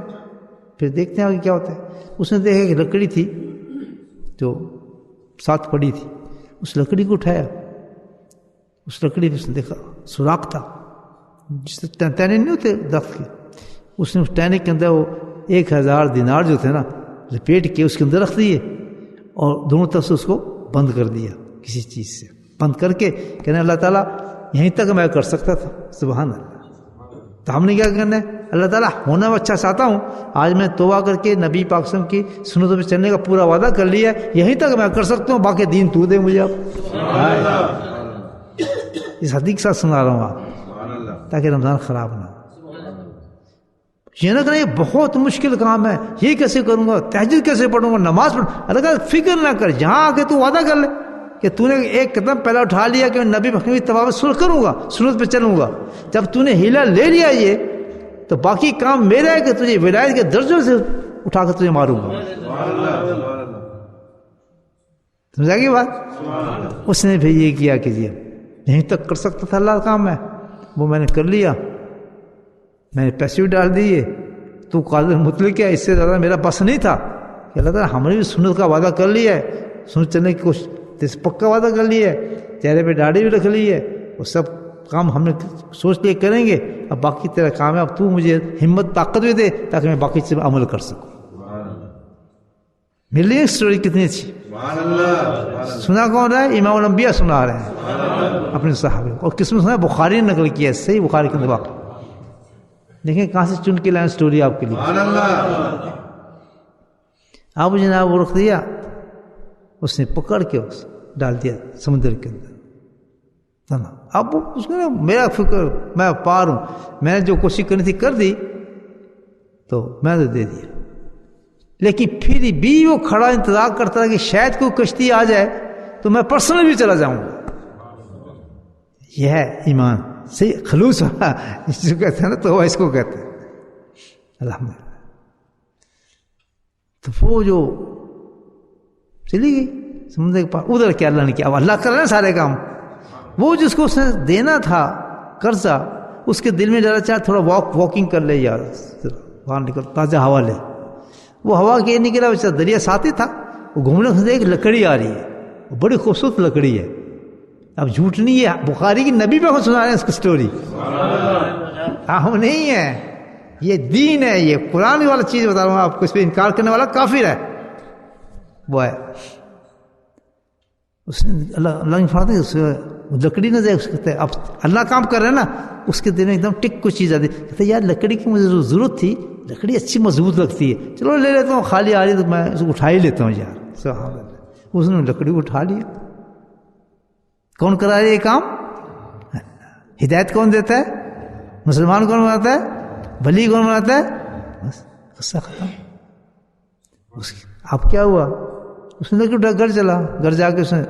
پھر دیکھتے ہیں آگے کیا ہوتا ہے۔ اس نے دیکھا کہ لکڑی تھی جو ساتھ پڑی تھی، اس لکڑی کو اٹھایا، اس لکڑی پہ اس نے دیکھا سوراخ تھا، جس ٹہنے نہیں ہوتے درخت کے، اس نے اس ٹہنے کے اندر وہ 1000 دینار جو تھے نا لپیٹ کے اس کے اندر رکھ دیے، اور دونوں طرف سے اس کو بند کر دیا، کسی چیز سے بند کر کے کہنے اللہ تعالیٰ یہیں تک میں کر سکتا تھا، سبحان اللہ۔ تو ہم نے کیا کرنا ہے، اللہ تعالیٰ ہونا میں اچھا چاہتا ہوں، آج میں توبہ کر کے نبی پاک صلی اللہ علیہ وسلم کی سنتوں پہ چلنے کا پورا وعدہ کر لیا ہے، یہیں تک میں کر سکتا ہوں، باقی دین تو دے مجھے۔ اب اس حدیث کے ساتھ سنا رہا ہوں آپ، تاکہ رمضان خراب نہ ہو۔ یہ نہ کریں یہ بہت مشکل کام ہے، یہ کیسے کروں گا، تہجد کیسے پڑھوں گا، نماز پڑھوں، اللہ تعالیٰ فکر نہ کر، جہاں آ کے تو وعدہ کر لے کہ تو نے ایک قدم پہلا اٹھا لیا کہ میں نبی کی اتباع سنت کروں گا، سنت پہ چلوں گا، جب تو نے ہیلا لے لیا یہ تو باقی کام میرا ہے کہ تجھے ولایت کے درجوں سے اٹھا کر تجھے ماروں گا۔ سمجھا گی بات؟ اس نے پھر یہ کیا کہ جی یہیں تک کر سکتا تھا اللہ کا کام ہے، وہ میں نے کر لیا، میں نے پیسے بھی ڈال دیے، تو قادر مطلق ہے، اس سے زیادہ میرا بس نہیں تھا کہ اللہ تعالیٰ ہم نے بھی سنت کا وعدہ کر لیا ہے، سنت چلنے کی کوشش پکا وعدہ کر لیا ہے، چہرے پہ داڑھی بھی رکھ لی ہے، وہ سب کام ہم نے سوچ لے کریں گے، اب باقی تیرا کام ہے، اب تو مجھے ہمت طاقت بھی دے تاکہ میں باقی چیز عمل کر سکوں۔ میرے لیے اسٹوری کتنی اچھی، سنا کون رہا ہے؟ امام الانبیاء سنا رہے ہیں اپنے صحابہ، اور کس میں سنا؟ بخاری نے نقل کیا ہے، صحیح بخاری کے اندر واقع۔ دیکھیں کہاں سے چن کے لائن اسٹوری آپ کے لیے۔ آپ جناب وہ رکھ دیا، اس نے پکڑ کے اس ڈال دیا سمندر کے اندر۔ اب اس نے میرا فکر میں پار ہوں، میں نے جو کوشش کرنی تھی کر دی، تو میں نے دے دیا، لیکن پھر بھی وہ کھڑا انتظار کرتا رہا کہ شاید کوئی کشتی آ جائے تو میں پرسنل بھی چلا جاؤں گا۔ یہ ہے ایمان صحیح خلوص اس کو کہتے ہیں نا، تو اس کو کہتے ہیں الحمدللہ۔ تو وہ جو چلی گئی سمندر کے پاس، ادھر کیا اللہ نے کیا، اب اللہ کر رہے ہیں سارے کام، وہ جس کو اس نے دینا تھا قرضہ، اس کے دل میں ڈالا چاہے تھوڑا واکنگ کر لے یار، باہر نکل تازہ ہوا لے، وہ ہوا کے نکلا، بیچارہ دریا ساتھ ہی تھا، وہ گھومنے سے ایک لکڑی آ رہی ہے، وہ بڑی خوبصورت لکڑی ہے، اب جھوٹ نہیں ہے، بخاری کی نبی پہ سنا رہے ہیں اس کی سٹوری، ہم نہیں ہے، یہ دین ہے، یہ قرآن والا چیز بتا رہا ہوں آپ کو، اس پہ انکار کرنے والا کافر ہے، وہ ہے۔ اس نے اللہ کی فرماتے ہیں لکڑی نہ دے، کہتے ہیں اب اللہ کام کر رہے ہیں نا، اس کے دل میں ایک دم ٹک کوئی چیز آتی، کہتے یار لکڑی کی مجھے ضرورت تھی، لکڑی اچھی مضبوط لگتی ہے، چلو لے لیتا ہوں، خالی آ رہی تو میں اس کو اٹھا ہی لیتا ہوں یار، سبحان اللہ۔ اس نے لکڑی کو اٹھا لیا۔ کون کرا رہا ہے یہ کام؟ ہدایت کون دیتا ہے؟ مسلمان کون بناتا ہے؟ ولی کون بناتا ہے؟ بس قصہ ختم۔ اب کیا ہوا؟ اس نے اٹھا گھر چلا، گھر جا کے اس نے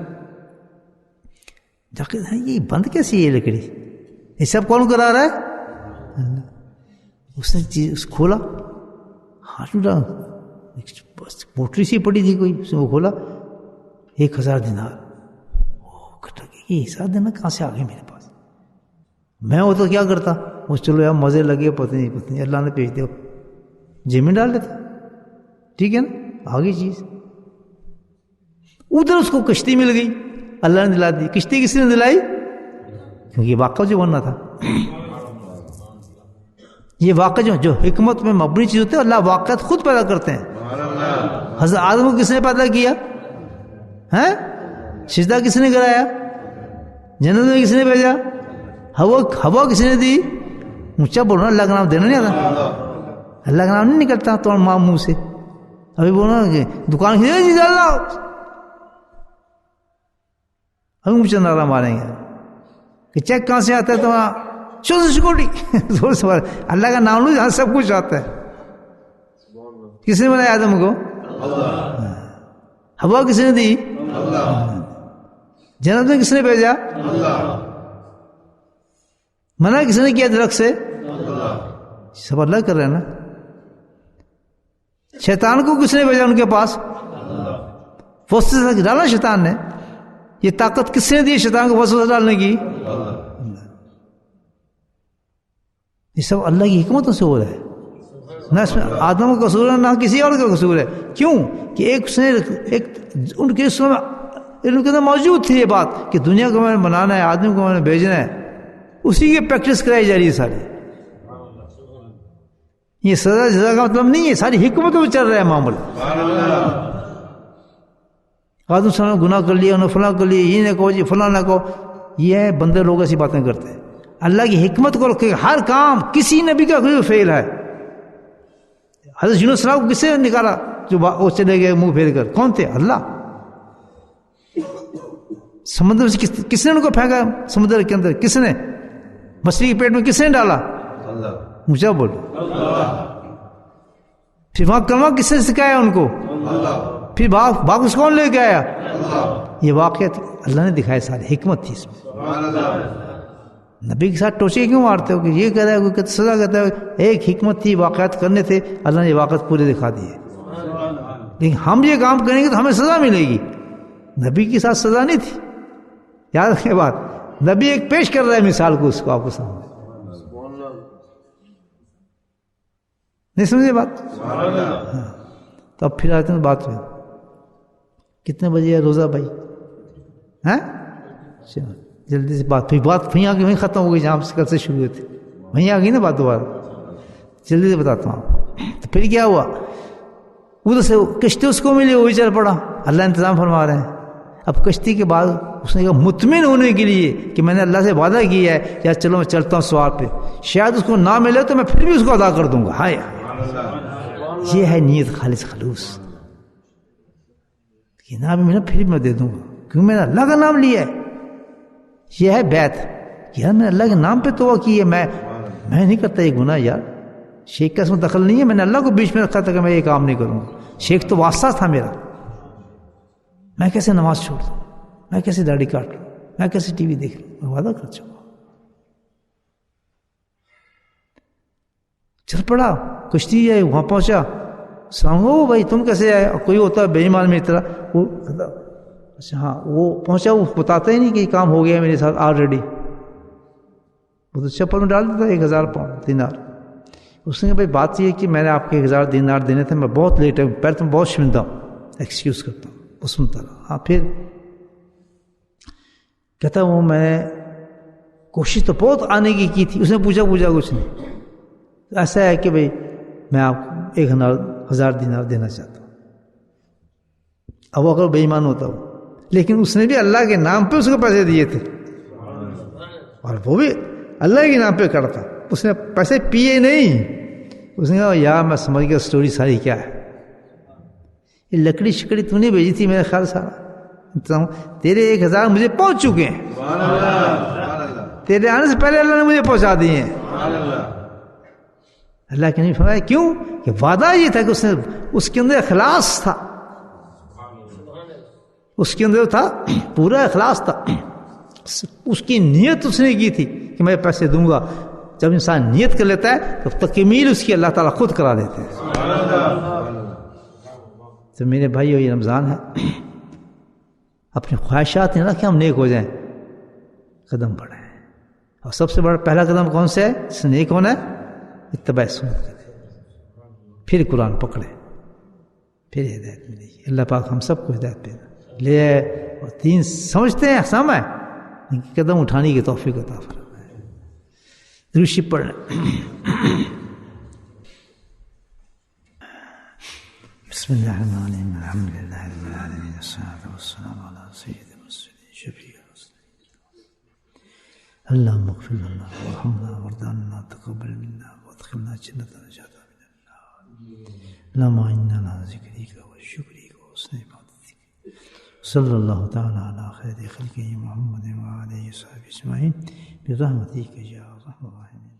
جا کے یہ بند کیسی ہے یہ لکڑی، یہ سب کون کرا رہا ہے؟ اس نے چیز کھولا، ہاتھ اٹھا، بس موٹری سی پڑی تھی کوئی، اس نے وہ کھولا، 1000 دینار۔ یہ حساب دینا کہاں سے آ گئے میرے پاس؟ میں وہ تو کیا کرتا، وہ چلو یار مزے لگے، پتہ نہیں اللہ نے بھیج دے، جیب میں ڈال دیتا، ٹھیک ہے نا، آگے چیز۔ ادھر اس کو کشتی مل گئی، اللہ نے دلا دی۔ کشتی کس نے دلائی؟ کیونکہ یہ واقعہ جو بننا تھا، یہ واقعہ جو حکمت میں مبنی چیز ہوتے ہیں، اللہ واقعات خود پیدا کرتے ہیں۔ حضرت آدم کو کس نے پیدا کیا ہے؟ سجدہ کس نے کرایا؟ جنت میں کس نے بھیجا؟ ہوا کس نے دی؟ اونچا بولنا، اللہ کا نام دینا نہیں آتا، اللہ کا نام نہیں نکلتا تو ماں منہ سے، ابھی بولنا کہ دکان کھلے جی اللہ، ابھی اونچا نعرہ ماریں گے کہ چیک کہاں سے آتا ہے تمہارا، سوشل سیکورٹی، اللہ کا نام لو جہاں سب کچھ آتا ہے۔ کس نے بنایا آدم کو؟ ہوا کس نے دی؟ جنت میں کس نے بھیجا؟ منع کس نے کیا درخت سے؟ سب اللہ کر رہے ہیں نا۔ شیطان کو کس نے بھیجا ان کے پاس؟ وسوسہ ڈالا شیطان نے۔ یہ طاقت کس نے دی شیطان کو وسوسہ ڈالنے کی؟ یہ سب اللہ کی حکمتوں سے ہو رہا ہے، نہ اس میں آدم کا قصور ہے نہ کسی اور کا قصور ہے. کیوں کہ ایک ان کے ان کے اندر موجود تھی یہ بات کہ دنیا کو میں نے بنانا ہے، آدمی کو میں نے بھیجنا ہے، اسی کی پریکٹس کرائی جا رہی ہے ساری. یہ سزا جزا کا مطلب نہیں ہے، ساری حکمتوں میں چل رہا ہے معاملہ. آدم صلی اللہ نے گناہ کر لیا، انہوں نے فلاں کر لیا، یہ نہ کہو جی فلاں نہ کہو. یہ ہے بندے لوگ ایسی باتیں کرتے ہیں. اللہ کی حکمت کو رکھے ہر کام، کسی نبی کا کوئی فیل ہے. حضرت یونس کو کس نے نکالا جو وہ چلے گئے منہ پھیر کر؟ کون تھے؟ اللہ. سمندر سے کس نے ان کو پھینکا؟ سمندر کے اندر کس نے؟ مچھلی کے پیٹ میں کس نے ڈالا؟ اللہ. مجھے بولو. پھر وہاں کلمہ کس نے سکھایا ان کو؟ اللہ. پھر باغ اس کون لے کے آیا؟ اللہ. یہ واقعات اللہ نے دکھائے، ساری حکمت تھی اس میں. نبی کے ساتھ ٹوچے کیوں مارتے ہو کہ یہ کہہ رہا ہے کوئی کہتا سزا کہتا ہے؟ ایک حکمت تھی، واقعات کرنے تھے، اللہ نے یہ واقعات پورے دکھا دیے. لیکن ہم یہ کام کریں گے تو ہمیں سزا ملے گی. نبی کے ساتھ سزا نہیں تھی. یاد رکھیں بات، نبی ایک پیش کر رہا ہے مثال کو، اس کو آپ کو سامنے. نہیں سمجھے بات؟ ہاں. تو اب پھر آتے ہیں بات میں، کتنے بجے ہے روزہ بھائی؟ ہیں جلدی سے بات، پھر وہیں آ کے وہیں ختم ہو گئی جہاں سے کل سے شروع ہوئی تھی، وہیں آ گئی نا بات دوبارہ. جلدی سے بتاتا ہوں آپ کو. تو پھر کیا ہوا؟ ادھر سے کشتی اس کو ملی، وہ بھی چل پڑا. اللہ انتظام فرما رہے ہیں. اب کشتی کے بعد اس نے کہا مطمئن ہونے کے لیے کہ میں نے اللہ سے وعدہ کیا ہے یا چلو میں چلتا ہوں سوار پہ، شاید اس کو نہ ملے تو میں پھر بھی اس کو ادا کر دوں گا. ہائے یہ ہے نیت خالص خلوص. کہ نہ بھی ملا پھر بھی میں دے دوں گا کیونکہ میں نے اللہ کا نام لیا ہے. یہ ہے بیعت. یار میں نے اللہ کے نام پہ توبہ کی ہے، میں نہیں کرتا یہ گناہ. یار شیخ کا اس میں دخل نہیں ہے، میں نے اللہ کو بیچ میں رکھا تھا کہ میں یہ کام نہیں کروں گا. شیخ تو واسطہ تھا میرا. میں کیسے نماز چھوڑ دوں، میں کیسے داڑھی کاٹ لوں، میں کیسے ٹی وی دیکھ لوں؟ میں وعدہ کر چکا. چل پڑا کشتی ہے، وہاں پہنچا. سامو بھائی تم کیسے آئے؟ کوئی ہوتا ہے بے ایمان میری طرح، وہ اچھا ہاں وہ پہنچا، وہ بتاتا ہی نہیں کہ یہ کام ہو گیا میرے ساتھ آلریڈی. وہ تو چپل میں ڈال دیتا 1000 پاؤنڈ دینار. اس نے کہا بھائی بات یہ ہے کہ میں نے آپ کے 1000 دینار دینے تھے، میں بہت لیٹ ہے، پہلے تو میں بہت شرمندہ ہوں، ایکسکیوز کرتا ہوں. وہ سنتا رہا. ہاں پھر کہتا وہ میں نے کوشش تو بہت آنے کی تھی. اس نے پوچھا کچھ نہیں. ایسا ہے کہ بھائی میں آپ کو 1000 دینار دینا چاہتا ہوں. اب اگر بے ایمان ہوتا ہوں، لیکن اس نے بھی اللہ کے نام پہ اس کو پیسے دیے تھے، اور وہ بھی اللہ کے نام پہ کرتا. اس نے پیسے پیے نہیں. اس نے کہا یار میں سمجھ گیا سٹوری ساری کیا ہے. یہ لکڑی شکڑی تو نہیں بھیجی تھی، میرا خیال سارا تیرے 1000 مجھے پہنچ چکے ہیں. تیرے آنے سے پہلے اللہ نے مجھے پہنچا دیے ہیں. اللہ کے نہیں فرمایا کیوں کہ وعدہ یہ تھا کہ اس کے اندر اخلاص تھا. اس کے اندر تھا پورا اخلاص تھا. اس کی نیت اس نے کی تھی کہ میں پیسے دوں گا. جب انسان نیت کر لیتا ہے تو تکمیل اس کی اللہ تعالیٰ خود کرا دیتے ہیں. تو میرے بھائیو یہ رمضان ہے، اپنی خواہشات نہیں رکھیں، ہم نیک ہو جائیں، قدم بڑھائیں. اور سب سے بڑا پہلا قدم کون سے ہے؟ اس نے نیک ہونا ہے، اتباع سنت کرے، پھر قرآن پکڑے، پھر ہدایت ملے گی. اللہ پاک ہم سب کو ہدایت دے لے. اور دین سمجھتے ہیں سم ہے، قدم اٹھانے کی توفیق عطا فرمائے. درود شریف پڑھ لیں. بسم اللہ الرحمن الرحیم الحمد للہ رب العالمین والصلاۃ والسلام علی سید المرسلین شفیع المرسلین. اللهم اغفر لنا وارحمنا وارضنا تقبل منا وادخلنا جنة نجاة من النار. اللهم انا على ذکرک وشکرک وحسن عبادتک. صلی اللہ تعالی علی خیر خلقہ محمد وعلى آلہ وصحبہ اجمعین برحمتک یا ارحم الراحمین.